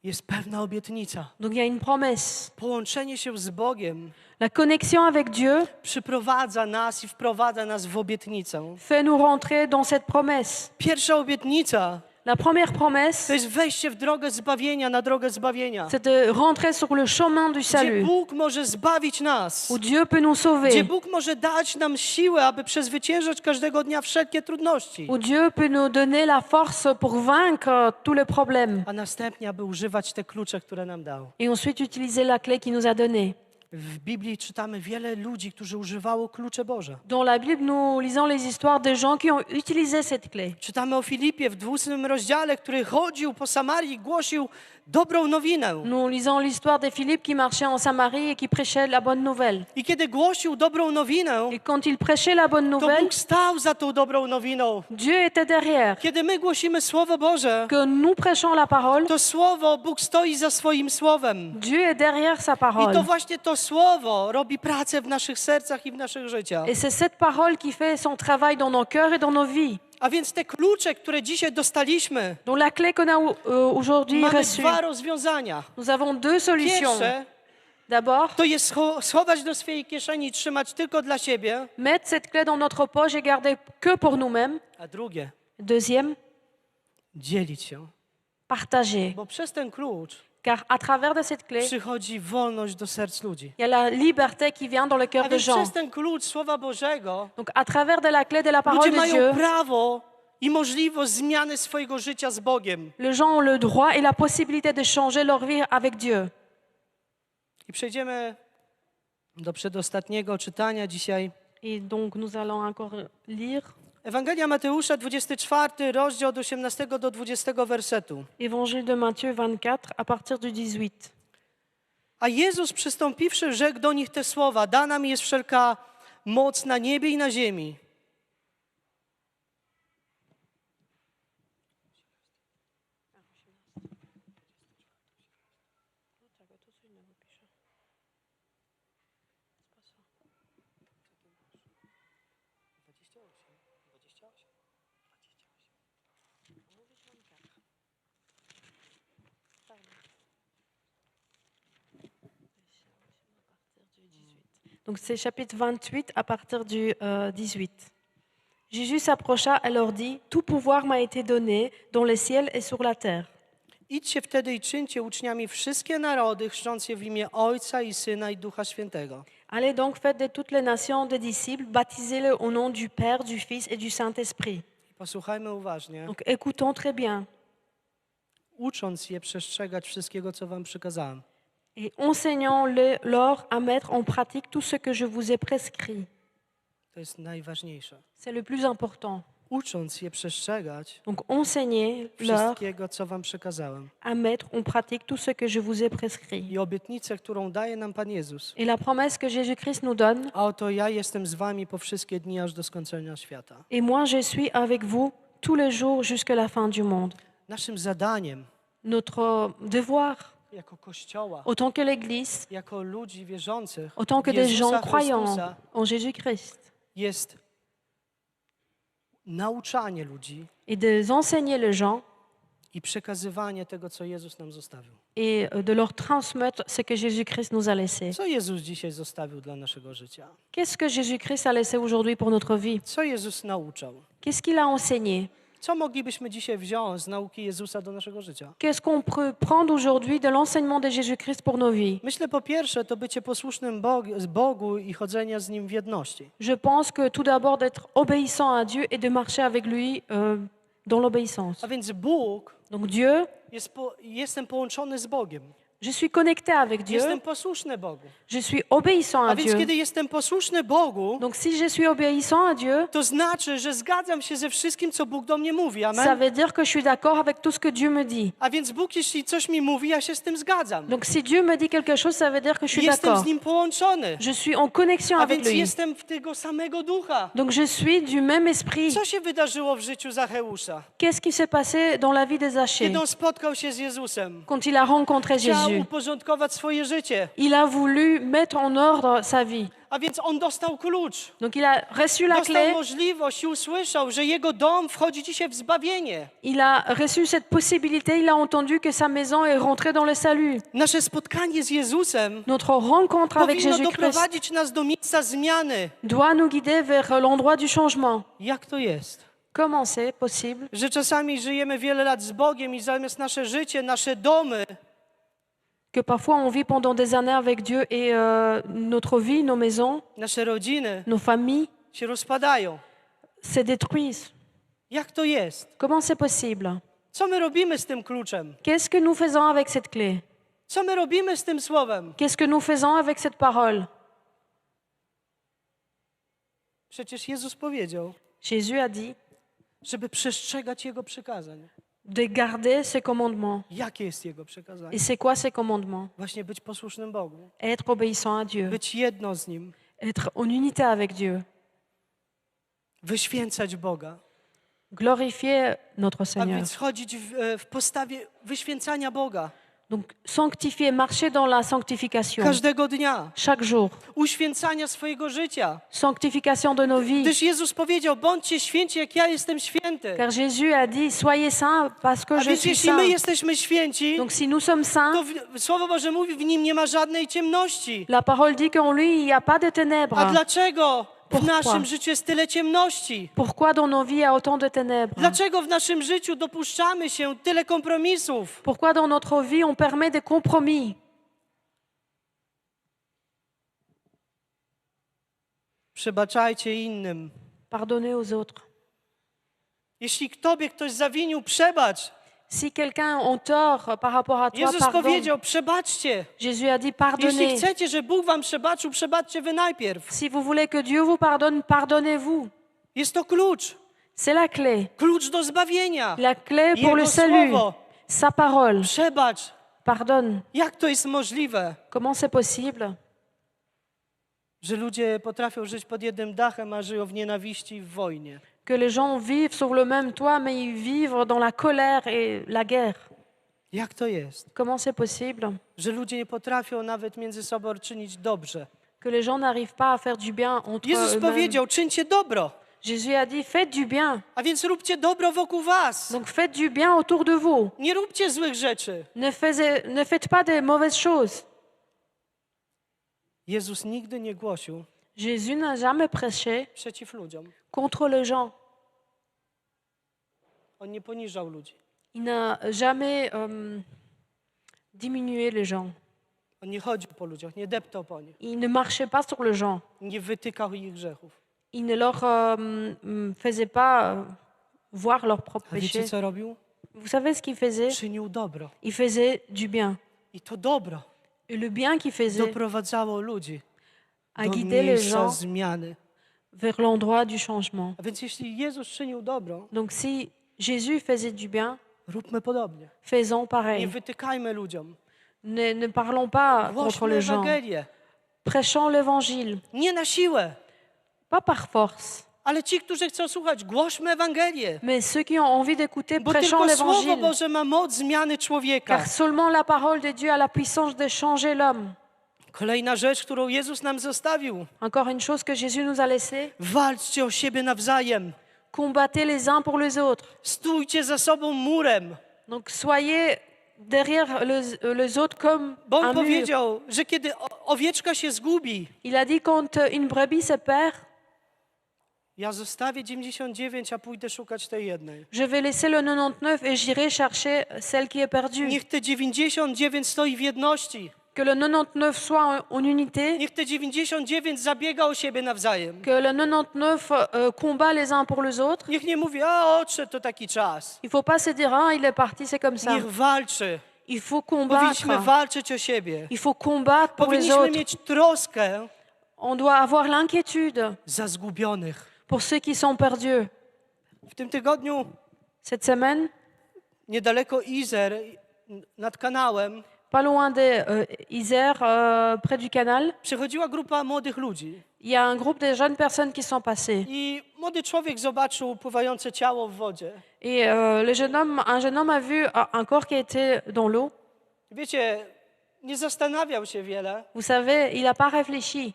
Jest pewna obietnica. Donc il y a une promesse. Połączenie się z Bogiem La connexion avec Dieu przyprowadza nas i wprowadza nas w obietnicę. fait nous rentrer dans cette promesse. Pierwsza obietnica La première to promesse, jest wejście w drogę zbawienia, na drogę zbawienia. c'est de rentrer sur le chemin du Gdzie salut, Bóg może zbawić nas. où Dieu peut nous Gdzie sauver, Bóg może dać nam siłę, aby przezwyciężać każdego dnia wszelkie trudności. où Dieu peut nous donner la force pour vaincre tous les problèmes A następnie, aby używać te klucze, które nam dał. et ensuite utiliser la clé qu'il nous a donnée. W Biblii czytamy wiele ludzi, którzy używało klucze Boże. Dans la Bible, nous lisons les histoires de gens qui ont utilisé cette clé. Czytamy o Filipie w 8 rozdziale, który chodził po Samarii i głosił dobrą nowinę. Nous lisons l'histoire de Philippe qui marchait en Samarie et qui prêchait la bonne nouvelle. I kiedy głosił dobrą nowinę, Et quand il prêchait la bonne to nouvelle, Bóg stał za tą dobrą nowiną. Dieu était derrière. Kiedy my głosimy Słowo Boże, Que nous prêchons la parole, to Słowo, Bóg stoi za swoim Słowem. Dieu est derrière sa I parole. to właśnie to Słowo robi pracę w naszych sercach i w naszych życiach. Et c'est cette parole qui fait son travail dans nos cœurs et dans nos vies. A więc te klucze, które dzisiaj dostaliśmy, Donc la clé qu'on a aujourd'hui mamy reçue, dwa rozwiązania. nous avons deux solutions. Pierwsze D'abord, to jest schować do swojej kieszeni i trzymać tylko dla siebie, mettre cette clé dans notre poche et garder que pour nous-mêmes. a drugie Deuxième, dzielić się. partager. Bo przez ten klucz Car à travers de cette clé, przychodzi wolność do serc ludzi. il y a la liberté qui vient dans le cœur A des więc gens. przez ten klucz Słowa Bożego Donc à travers de la clé de la parole ludzie de mają Dieu, prawo i możliwość zmiany swojego życia z Bogiem. Les gens ont le droit et la possibilité de changer leur vie avec Dieu. I przejdziemy do przedostatniego czytania dzisiaj. Et donc nous allons encore lire Ewangelia Mateusza, 24 rozdział od 18 do 20 wersetu. Évangile de Matthieu 24 à partir du 18. A Jezus przystąpiwszy, rzekł do nich te słowa: dana mi jest wszelka moc na niebie i na ziemi. Donc c'est chapitre 28 à partir du 18. Jésus s'approcha et leur dit, tout pouvoir m'a été donné dans le ciel et sur la terre. Idźcie wtedy i czyńcie uczniami wszystkie narody, chrzcząc je w imię Ojca i Syna i Ducha Świętego. Allez donc, faites de toutes les nations des disciples, baptisez-les au nom du Père, du Fils et du Saint-Esprit. Posłuchajmy uważnie. Donc écoutons très bien. Ucząc je przestrzegać wszystkiego, co wam przykazałem. Et enseignons-leur à mettre en pratique tout ce que je vous ai prescrit. To jest najważniejsze. C'est le plus important. Ucząc je przestrzegać Donc enseignez-leur wszystkiego, co wam przekazałem. à mettre en pratique tout ce que je vous ai prescrit. I obietnicę, którą daje nam Pan Jezus. Et la promesse que Jésus-Christ nous donne, A oto ja jestem z wami po wszystkie dni, aż do skończenia świata. et moi je suis avec vous tous les jours jusqu'à la fin du monde. Naszym zadaniem Notre devoir, jako Kościoła, autant que l'Église, jako ludzi wierzących autant que w des Jezusa gens croyants Chrystusa, en Jésus-Christ, jest nauczanie ludzi et de enseigner les gens i przekazywanie tego, co Jezus nam zostawił. et de leur transmettre ce que Jésus-Christ nous a laissé. Co Jezus dzisiaj zostawił dla naszego życia? Qu'est-ce que Jésus-Christ a laissé aujourd'hui pour notre vie? Co Jezus nauczał? Qu'est-ce qu'il a enseigné? Co moglibyśmy dzisiaj wziąć z nauki Jezusa do naszego życia? Qu'est-ce qu'on peut prendre aujourd'hui de l'enseignement de Jésus-Christ pour nos vies? Myślę, po pierwsze, to bycie posłusznym Bogu i chodzenie z Nim w jedności. Je pense que tout d'abord d'être obéissant à Dieu et de marcher avec lui dans l'obéissance. A więc Bóg, Donc Dieu, jestem połączony z Bogiem. je suis connecté avec Dieu, Jestem posłuszny Bogu. je suis obéissant A à więc Dieu. kiedy jestem posłuszny Bogu, Donc si je suis obéissant à Dieu, to znaczy, że zgadzam się ze wszystkim, co Bóg do mnie mówi. ça Amen? veut dire que je suis d'accord avec tout ce que Dieu me dit. A więc Bóg, jeśli coś mi mówi, ja się z tym zgadzam. Donc si Dieu me dit quelque chose, ça veut dire que je suis Jestem d'accord. z Nim połączony. Je suis en connexion A avec więc lui. jestem w tego samego ducha. Donc je suis du même esprit. Co się wydarzyło w życiu Zacheusza? Qu'est-ce qui s'est passé dans la vie des Zachée Kiedy on spotkał się z Jezusem? quand il a rencontré Chciał Jésus? uporządkować swoje życie. Il a voulu mettre en ordre sa vie. A więc on dostał klucz. Donc il a reçu la Dostał clé, możliwość i usłyszał, że jego dom wchodzi dzisiaj w zbawienie. il a reçu cette possibilité, il a entendu que sa maison est rentrée dans le salut. Nasze spotkanie z Jezusem Notre rencontre avec powinno Jésus-Christ doprowadzić nas do miejsca zmiany. doit nous guider vers l'endroit du changement. Jak to jest? Comment c'est possible? Że czasami żyjemy wiele lat z Bogiem i zamiast nasze życie, nasze domy Que parfois on vit pendant des années avec Dieu et notre vie, nos maisons, nasze rodziny nos familles się rozpadają. se détruisent. Jak to jest? Comment c'est possible? Co my robimy z tym kluczem? Qu'est-ce que nous faisons avec cette clé? Co my robimy z tym słowem? Qu'est-ce que nous faisons avec cette parole? Przecież Jezus powiedział, Jésus a dit żeby przestrzegać Jego przykazań. de garder ses commandements. Jakie jest Jego przekazanie? Et c'est quoi ces commandements? Właśnie być posłusznym Bogu. Être obéissant à Dieu, Być jedno z Nim. être en unité avec Dieu, Wyświęcać Boga. glorifier notre A Seigneur. więc chodzić w postawie wyświęcania Boga. Donc sanctifier, marcher dans la sanctification Każdego dnia. chaque jour, Uświęcania swojego życia. sanctification de nos vies. Gdyż Jezus powiedział, bądźcie święci, jak ja jestem święty. Car Jésus a dit, soyez saints parce que A je więc suis jeśli my saint. jesteśmy święci, Donc si nous sommes saints, to Słowo Boże mówi, w Nim nie ma żadnej ciemności. la parole dit qu'en lui, il n'y a pas de A ténèbres. dlaczego w Pourquoi? naszym życiu jest tyle ciemności? Pourquoi dans nos vies, il y a autant de ténèbres? Dlaczego w naszym życiu dopuszczamy się tyle kompromisów? Pourquoi dans notre vie, on permet des compromis? Przebaczajcie innym, Pardonnez aux autres. Jeśli tobie ktoś zawinił, przebacz. Si quelqu'un a tort par rapport à toi, Jezus pardonne. powiedział, przebaczcie. Jésus a dit Jeśli pardonnez. chcecie, że Bóg wam przebaczył, przebaczcie wy najpierw. Si vous voulez que Dieu vous pardonne, pardonnez-vous. Jest to klucz. C'est la clé. Klucz do zbawienia. La clé pour Jego le salut. słowo. Sa parole. Przebacz. Pardonne. Jak to jest możliwe, Comment c'est possible że ludzie potrafią żyć pod jednym dachem, a żyją w nienawiści i w wojnie? que les gens vivent sur le même toit, mais ils vivent dans la colère et la guerre? Jak to jest, Comment c'est possible że ludzie nie potrafią nawet między sobą czynić dobrze? que les gens n'arrivent pas à faire du bien entre Jezus eux-mêmes? powiedział, czyńcie dobro, Jésus a dit faites du bien. a więc róbcie dobro wokół was. Donc faites du bien autour de vous. Nie róbcie złych rzeczy. Ne faites pas des mauvaises choses. Jezus nigdy nie głosił Jésus n'a jamais prêché przeciw ludziom. contre les gens. On nie poniżał ludzi. Il n'a jamais diminué les gens. On nie chodził po ludziach, nie deptał po nich. Il ne marchait pas sur les gens. Nie wytykał ich grzechów. Il ne leur faisait pas voir leurs propres A wiecie, péchés. co robił? Vous savez ce qu'il faisait? Czynił dobro. Il faisait du bien. I to dobro Et le bien qu'il faisait doprowadzało ludzi a do guidé les miejsca gens zmiany. vers l'endroit du changement. A więc jeśli Jezus czynił dobro, Donc si Jésus faisait du bien, róbmy podobnie. faisons Nie pareil. wytykajmy ludziom. Ne parlons pas contre Głośmy les gens. Ewangelię. Prêchons l'évangile, Nie na siłę, pas par force, ale ci, którzy chcą słuchać, głośmy Ewangelię. mais ceux qui ont envie d'écouter, Bo prêchons tylko Słowo l'évangile. Boże ma moc zmiany człowieka. Car seulement la parole de Dieu a la puissance de changer l'homme. Kolejna rzecz, którą Jezus nam zostawił. Encore une chose que Jésus nous a laissée, Walczcie o siebie nawzajem. combattez les uns pour les autres. Stójcie za sobą murem. Donc soyez derrière les autres comme Bo un on mur. powiedział, że kiedy owieczka się zgubi, Il a dit quand une brebis se perd, ja zostawię 99, a pójdę szukać tej jednej. je vais laisser le 99 et j'irai chercher celle qui est perdue. Niech te 99 stoi w jedności. Que le 99 soit en unité, Niech te 99 zabiega o siebie nawzajem. que le 99 combat les uns pour les autres. Niech nie mówi, a odszedł to taki czas. Il faut pas se dire, ah, il est parti, c'est comme ça. Niech walczy. Il faut Powinniśmy combattre. walczyć o siebie. Il faut combattre pour les Powinniśmy autres. mieć troskę On doit avoir l'inquiétude za zgubionych. pour ceux qui sont perdus. W tym tygodniu Cette semaine, niedaleko Izer, nad kanałem, pas loin de Isère, près du canal, przychodziła grupa młodych ludzi. il y a un groupe de jeunes personnes qui sont passées. I młody człowiek zobaczył pływające ciało w wodzie. Et un jeune homme a vu un corps qui était dans l'eau. Wiecie, nie zastanawiał się wiele. Vous savez, il n'a pas réfléchi.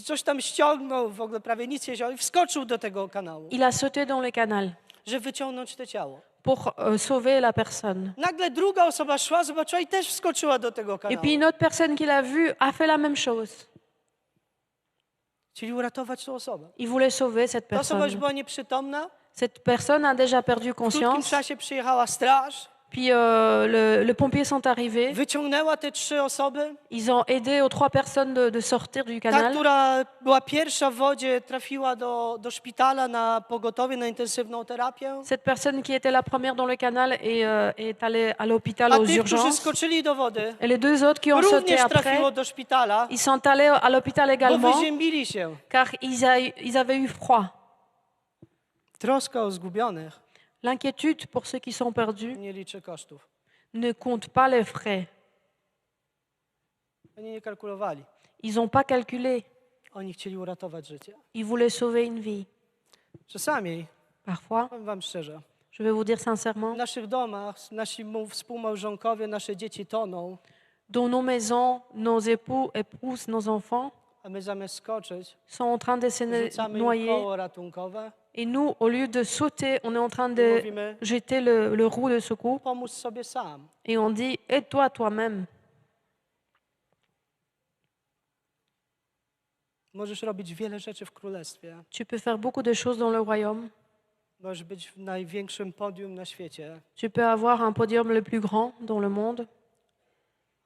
Coś tam ściągnął, w ogóle prawie nic nie wziął i wskoczył do tego kanału, Il a sauté dans le canal żeby wyciągnąć to ciało. pour sauver la personne. Nagle druga osoba szła, zobaczyła i też wskoczyła do tego Et kanału. puis une autre personne qui l'a vu a fait la même chose. Chcieli uratować tą osobę. Il voulait sauver cette Ta osoba już personne. była nieprzytomna. Cette personne a déjà perdu W krótkim conscience. czasie przyjechała straż. Puis les pompiers sont arrivés. Wyciągnęła te 3 osoby. Ils ont aidé aux 3 personnes de sortir du Ta, canal. która była pierwsza w wodzie, trafiła do szpitala na pogotowie, na intensywną terapię. Cette personne qui était la première dans le canal est allée à l'hôpital A aux tych, którzy urgences. skoczyli do wody, Et les deux autres qui ont sauté również après, trafiło do szpitala, ils sont allés à l'hôpital bo également, wyziębili się. car ils avaient eu froid. Troska o zgubionych L'inquiétude pour ceux qui sont perdus nie liczy kosztów. ne compte pas les frais. Oni nie kalkulowali. Ils n'ont pas calculé. Oni chcieli uratować życie. Ils voulaient sauver une vie. Czasami, Parfois, powiem wam szczerze, je vais vous dire w sincèrement, naszych domach nasi współmałżonkowie, nasze dzieci toną, dans nos maisons, nos époux, épouses, nos enfants a my zamiast skoczyć, sont en train de se rzucamy im noyer. koło ratunkowe Et nous, au lieu de sauter, on est en train i de mówimy, jeter le roue de secours pomóż sobie sam. et on dit aide-toi toi-même. Możesz robić wiele rzeczy w królestwie. Tu peux faire beaucoup de choses dans le royaume. Możesz być w największym podium na świecie, Tu peux avoir un podium le plus grand dans le monde.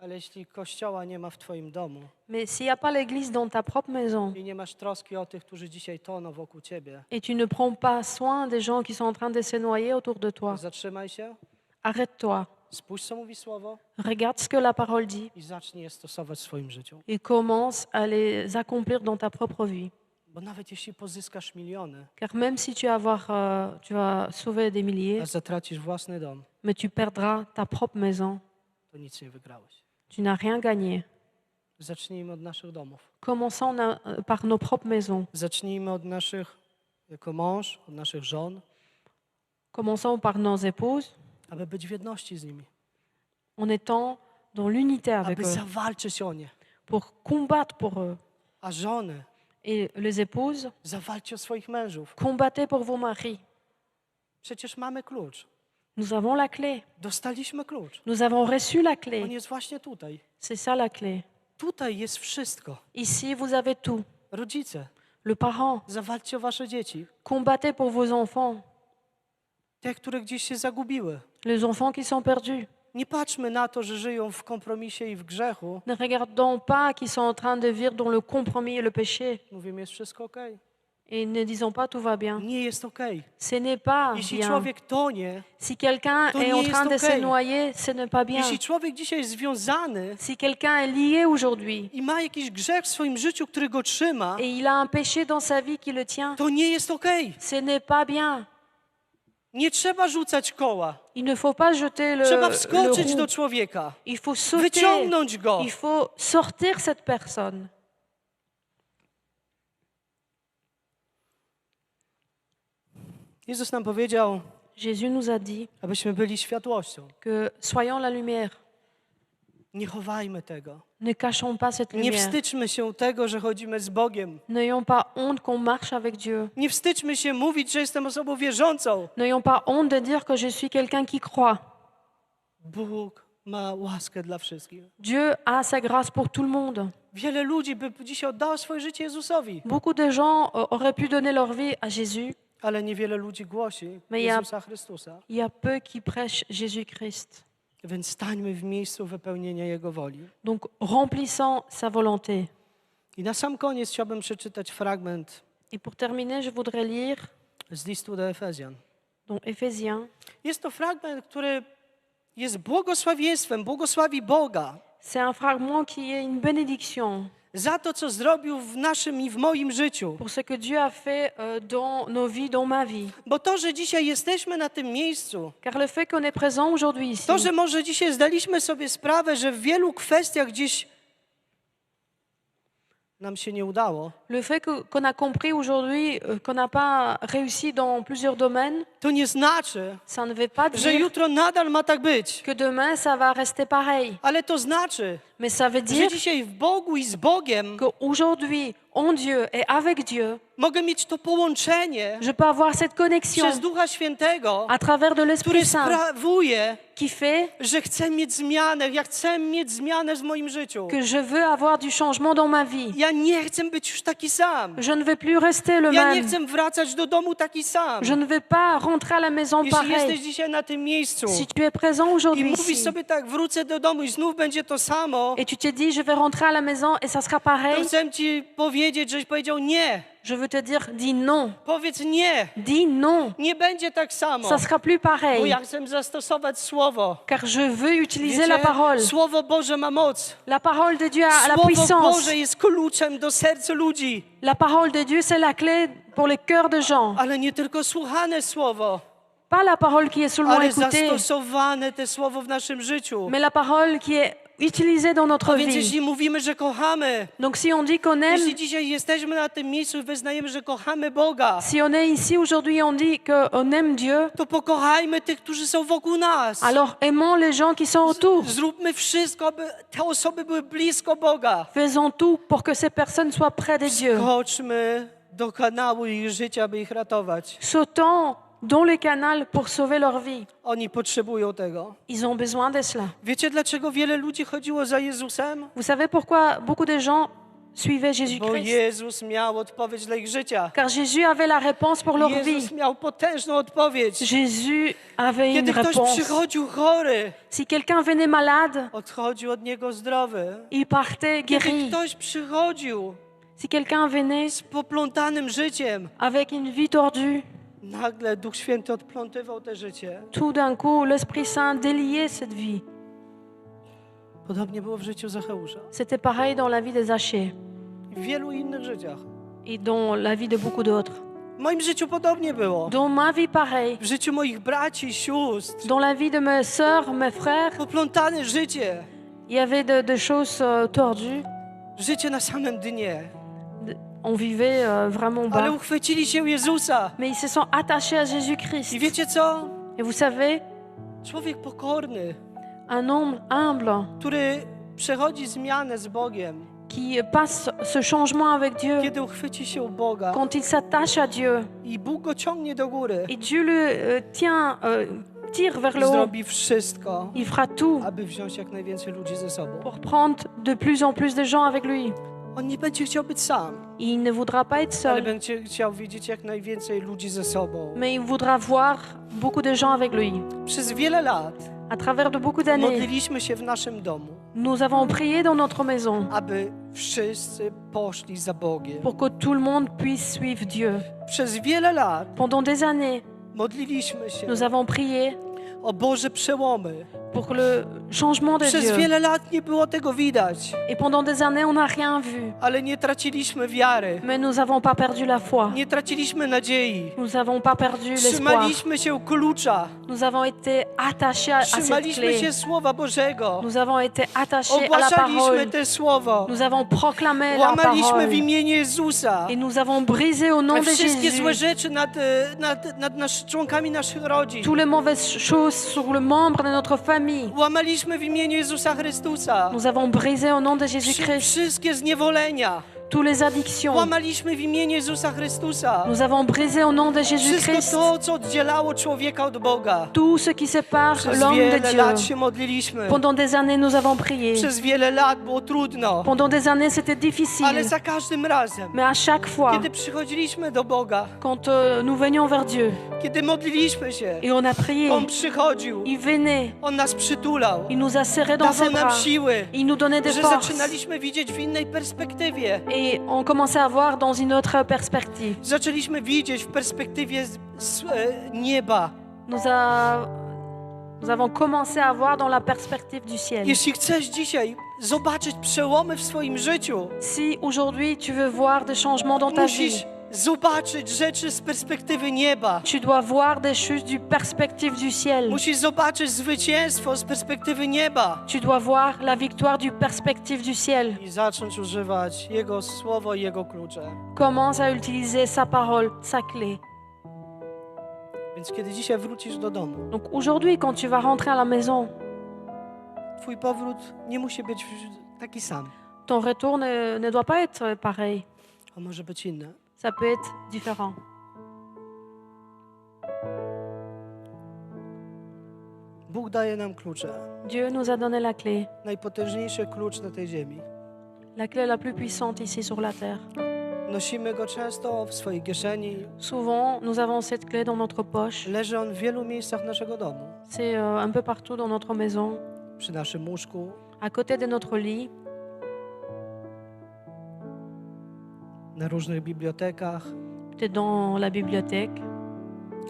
Ale jeśli Kościoła nie ma w twoim domu Mais s'il n'y a pas l'église dans ta propre maison i nie masz troski o tych, którzy dzisiaj toną wokół ciebie, et tu ne prends pas soin des gens qui sont en train de se noyer autour de to toi, zatrzymaj się, arrête-toi, spójrz, co mówi Słowo regarde ce que la parole dit i zacznij je stosować w swoim życiu. et commence à les accomplir dans ta propre vie. Bo nawet jeśli pozyskasz miliony, Car même si tu vas sauver des a milliers, zatracisz własny dom, mais tu perdras ta propre maison, to nic nie wygrałeś. tu n'as rien gagné. Zacznijmy od naszych domów. Commençons par nos propres maisons. Zacznijmy od naszych, jako mąż, od naszych żon, Commençons par nos épouses aby być w jedności z nimi, en étant dans l'unité avec aby eux, zawalczyć o nie. pour combattre pour eux. A żony, Et les épouses, zawalczcie o swoich mężów. combattez pour vos maris. Przecież mamy klucz. Nous avons la clé. Dostaliśmy klucz. Nous avons reçu la On clé. jest właśnie tutaj. C'est ça la clé. Tutaj jest wszystko. Ici, vous avez tout. Rodzice, Le parent, zawalczcie o wasze dzieci. combattez pour vos enfants, Te, które gdzieś się zagubiły. les enfants qui sont perdus. Nie patrzmy na to, że żyją w kompromisie i w grzechu. Ne regardons pas qu'ils sont en train de vivre dans le compromis et le péché. Mówimy, jest wszystko okej. Et ne disons pas tout va bien. Nie jest okej. Ce n'est pas Jeśli bien. człowiek tonie, Si quelqu'un to est nie en jest train de se okej. noyer, ce n'est pas bien. jeśli człowiek dzisiaj jest związany Si quelqu'un est lié aujourd'hui i ma jakiś grzech w swoim życiu, który go trzyma, et il a un péché dans sa vie qui le tient, to nie jest okej. ce n'est pas bien. Nie trzeba rzucać koła. Il ne faut pas jeter Trzeba le wskoczyć roux. do człowieka. Il faut sauter. Wyciągnąć go. Il faut sortir cette personne. Jezus nam powiedział, Jésus nous a dit abyśmy byli światłością. que soyons la lumière. Nie chowajmy tego. Ne cachons pas cette Nie lumière. wstydźmy się tego, że chodzimy z Bogiem. N'ayons pas honte qu'on marche avec Dieu. Nie wstydźmy się mówić, że jestem osobą wierzącą. N'ayons pas honte de dire que je suis quelqu'un qui croit. Bóg ma łaskę dla wszystkich. Dieu a sa grâce pour tout le monde. Wiele ludzi by dzisiaj oddało swoje życie Jezusowi, Beaucoup de gens auraient pu donner leur vie à Jésus. ale niewiele ludzi głosi My ja- Jezusa Chrystusa. Il y a peu qui prêchent Jésus-Christ. Więc stańmy w miejscu wypełnienia Jego woli. Donc, remplissons sa volonté. I na sam koniec chciałbym przeczytać fragment Et pour terminer, je voudrais lire z listu do Efezjan. dans Éphésiens. Jest to fragment, który jest błogosławieństwem, błogosławi Boga C'est un fragment qui est une bénédiction za to, co zrobił w naszym i w moim życiu. pour ce que Dieu a fait dans nos vies, dans ma vie. Bo to, że dzisiaj jesteśmy na tym miejscu, Car le fait qu'on est présent aujourd'hui ici, to, że może dzisiaj zdaliśmy sobie sprawę, że w wielu kwestiach gdzieś nam się nie udało, le fait qu'on a compris aujourd'hui qu'on n'a pas réussi dans plusieurs domaines, to nie znaczy, ça ne veut pas że dire jutro nadal ma tak być. que demain ça va rester pareil. Ale to znaczy, Mais ça veut że dire dzisiaj w Bogu i z Bogiem qu'aujourd'hui, en Dieu et avec Dieu, mogę mieć to połączenie je peux avoir cette connexion przez Ducha Świętego, à travers de który l'Esprit Saint sprawuje, qui fait że chcę mieć zmianę. Ja chcę mieć zmianę w moim życiu. que je veux avoir du changement dans ma vie. Ja nie chcę być już taki sam. Je ne veux plus rester le Ja nie même. chcę wracać do domu taki sam. Je ne veux pas rentrer à la maison Jeśli jesteś pareil. dzisiaj na tym miejscu Si tu es présent i aujourd'hui mówisz ici sobie tak, wrócę do domu i znów będzie to samo, et tu te dis je vais rentrer à la maison et ça sera to pareil, chcę ci powiedzieć, żeś powiedział nie. je veux te dire dis non. Powiedz nie. Dis non. Nie będzie tak samo. Ça sera plus Bo pareil. ja chcę zastosować Słowo. Car je veux utiliser Wiecie, la parole. Słowo Boże ma moc. La parole de Dieu a la Słowo puissance. Boże jest kluczem do serca ludzi. La parole de Dieu, c'est la clé pour les cœurs de gens. Ale nie tylko słuchane Słowo, Pas la parole qui est seulement ale écoutée, zastosowane te Słowo w naszym życiu. mais la parole qui est utilisée dans notre A więc vie. jeśli mówimy, że kochamy, Donc si on dit qu'on aime, jeśli dzisiaj jesteśmy na tym miejscu i wyznajemy, że kochamy Boga, si on est ici aujourd'hui, on dit qu'on aime Dieu, to pokochajmy tych, którzy są wokół nas. alors aimons les gens qui sont autour. Zróbmy wszystko, aby te osoby były blisko Boga. Faisons tout pour que ces personnes soient près de Dieu. Skoczmy do kanału ich życia, aby ich ratować. Sautons dans les canaux pour sauver leur vie. Oni potrzebują tego. Ils ont besoin de cela. Wiecie, dlaczego wiele ludzi chodziło za Jezusem? Vous savez pourquoi beaucoup de gens suivaient Bo Jésus-Christ. Jezus miał odpowiedź dla ich życia. Car Jésus avait la réponse pour leur vie. Jezus miał potężną odpowiedź. Jésus avait une Kiedy ktoś réponse. przychodził chory, Si quelqu'un venait malade, odchodził od niego zdrowy. il partait Kiedy guéri. ktoś przychodził Si quelqu'un venait z poplątanym życiem, avec une vie tordue, nagle Duch Święty odplątywał te życie. tout d'un coup, l'Esprit Saint déliait cette vie. Podobnie było w życiu Zacheusza C'était pareil dans la vie de Zachée i w wielu innych życiach. et dans la vie de beaucoup d'autres. W moim życiu podobnie było. Dans ma vie, pareil. W życiu moich braci i sióstr. Dans la vie de mes sœurs, mes frères, Poplątane życie. il y avait des choses tordues. Życie na samym dnie. On vivait vraiment Ale bas. uchwycili się Jezusa. Mais ils se sont attachés à Jésus-Christ. I wiecie co? Et vous savez, Człowiek pokorny, un homme humble który przechodzi zmianę z Bogiem, qui passe ce changement avec Dieu, kiedy uchwyci się Boga quand il s'attache à Dieu i Bóg go ciągnie do góry, et Dieu le tire vers le haut, zrobi wszystko, il fera tout aby wziąć jak najwięcej ludzi ze sobą. pour prendre de plus en plus de gens avec lui. On nie będzie chciał być sam, Il ne voudra pas être ale seul, będzie chciał widzieć jak najwięcej ludzi ze sobą. mais il voudra voir beaucoup de gens avec lui. Przez wiele lat À travers de beaucoup d'années, modliliśmy się w naszym domu, nous avons prié dans notre maison aby wszyscy poszli za Bogiem. pour que tout le monde puisse suivre Dieu. Przez wiele lat Pendant des années, modliliśmy się nous avons prié o Boże przełomy. pour le changement de Przez Dieu. wiele lat nie było tego widać, Et pendant des années, on n'a rien vu. ale nie traciliśmy wiary, Mais nous n'avons pas perdu la foi. nie traciliśmy nadziei. Nous n'avons pas perdu l'espoir. Trzymaliśmy się klucza, Nous avons été attachés à cette trzymaliśmy clé. się Słowa Bożego, Nous avons été attachés à la ogłaszaliśmy parole. te Słowo, Nous avons proclamé la łamaliśmy w parole. imieniu Jezusa. Et nous avons brisé au nom A de wszystkie złe Jésus rzeczy nad członkami naszych rodzin. toutes les mauvaises choses sur le membre de notre famille. Łamaliśmy w imieniu Jezusa Chrystusa. Nous avons brisé au nom de Jésus-Christ Wszystkie zniewolenia. toutes les addictions. Łamaliśmy w imieniu Jezusa Chrystusa. Nous avons brisé au nom de Wszystko Jésus-Christ to, co oddzielało człowieka od Boga. tout ce qui sépare Przez l'homme de wiele lat Dieu. się modliliśmy. Pendant des années, nous avons prié. Przez wiele lat było trudno. Pendant des années, c'était Ale difficile. za każdym razem, Mais à chaque fois, kiedy przychodziliśmy do Boga, quand nous venions vers Dieu kiedy modliliśmy się, et on a prié, On przychodził, il venait, On nas przytulał, il nous a serrés dans ses dawał nam bras, siły, il nous donnait des że forces. zaczynaliśmy widzieć w innej perspektywie. Et on commençait à voir dans une autre perspective. Zaczęliśmy widzieć w perspektywie nieba. Nous avons commencé à voir dans la perspective du ciel. Jeśli chcesz dzisiaj zobaczyć przełomy w swoim życiu, Si aujourd'hui tu veux voir des changements dans ta vie, musisz zobaczyć rzeczy z perspektywy nieba. tu dois voir des choses du perspective du ciel. Musisz zobaczyć zwycięstwo z perspektywy nieba Tu dois voir la victoire du perspective du ciel. i zacząć używać Jego słowo i Jego klucze. Commence à utiliser sa parole, sa clé. Więc kiedy dzisiaj wrócisz do domu, Donc aujourd'hui, quand tu vas rentrer à la maison, twój powrót nie musi być taki sam. ton retour ne doit pas être pareil. On może być inny. Ça peut être différent. Bóg daje nam klucze. Dieu nous a donné la clé, Najpotężniejszy klucz na tej ziemi. la clé la plus puissante ici sur la terre. Nosimy go często w swojej kieszeni. Souvent, nous avons cette clé dans notre poche. Leży on w wielu miejscach naszego domu. C'est un peu partout dans notre maison, Przy naszym łóżku, à côté de notre lit, na różnych bibliotekach, peut-être dans la bibliothèque,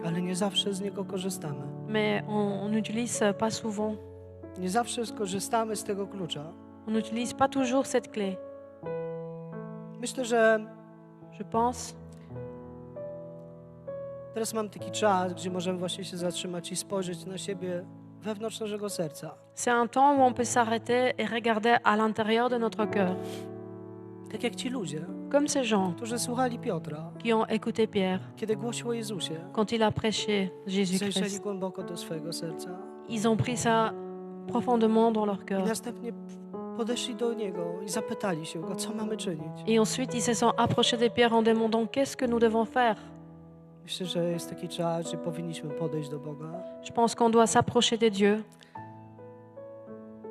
ale nie zawsze z niego korzystamy. mais on n'utilise pas souvent. Nie zawsze skorzystamy z tego klucza. On n'utilise pas toujours cette clé. Myślę, że Je pense, teraz mam taki czas, gdzie możemy właśnie się zatrzymać i spojrzeć na siebie wewnątrz naszego serca. c'est un temps où on peut s'arrêter et regarder à l'intérieur de notre cœur, Tak jak ci ludzie, comme ces gens którzy słuchali Piotra, qui ont écouté Pierre kiedy głosił o Jezusie. quand il a prêché Zajrzeli Jésus-Christ. głęboko do swojego serca Ils ont pris ça profondément dans leur i cœur. następnie podeszli do Niego i zapytali się Go, co mamy czynić. Et ensuite, ils se sont approchés de Pierre en demandant qu'est-ce que nous devons faire. Myślę, że jest taki czas, że powinniśmy podejść do Boga Je pense qu'on doit s'approcher de Dieu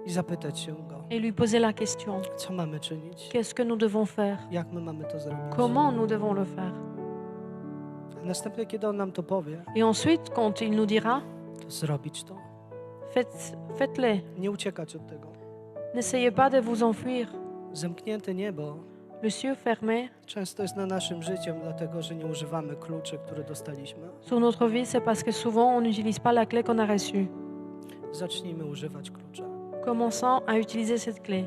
i zapytać się Go, et lui poser la question, co mamy czynić, qu'est-ce que nous devons faire? jak my mamy to zrobić. Comment nous devons le faire? A następnie, kiedy On nam to powie, Et ensuite, quand il nous dira, to zrobić to. faites-les. Nie uciekać od tego. N'essayez pas de vous enfuir. Zamknięte niebo Le ciel fermé często jest na naszym życiem, dlatego że nie używamy kluczy, które dostaliśmy. sur notre vie, c'est parce que souvent on n'utilise pas la clé qu'on a reçue. Zacznijmy używać klucza. Commençons à utiliser cette clé.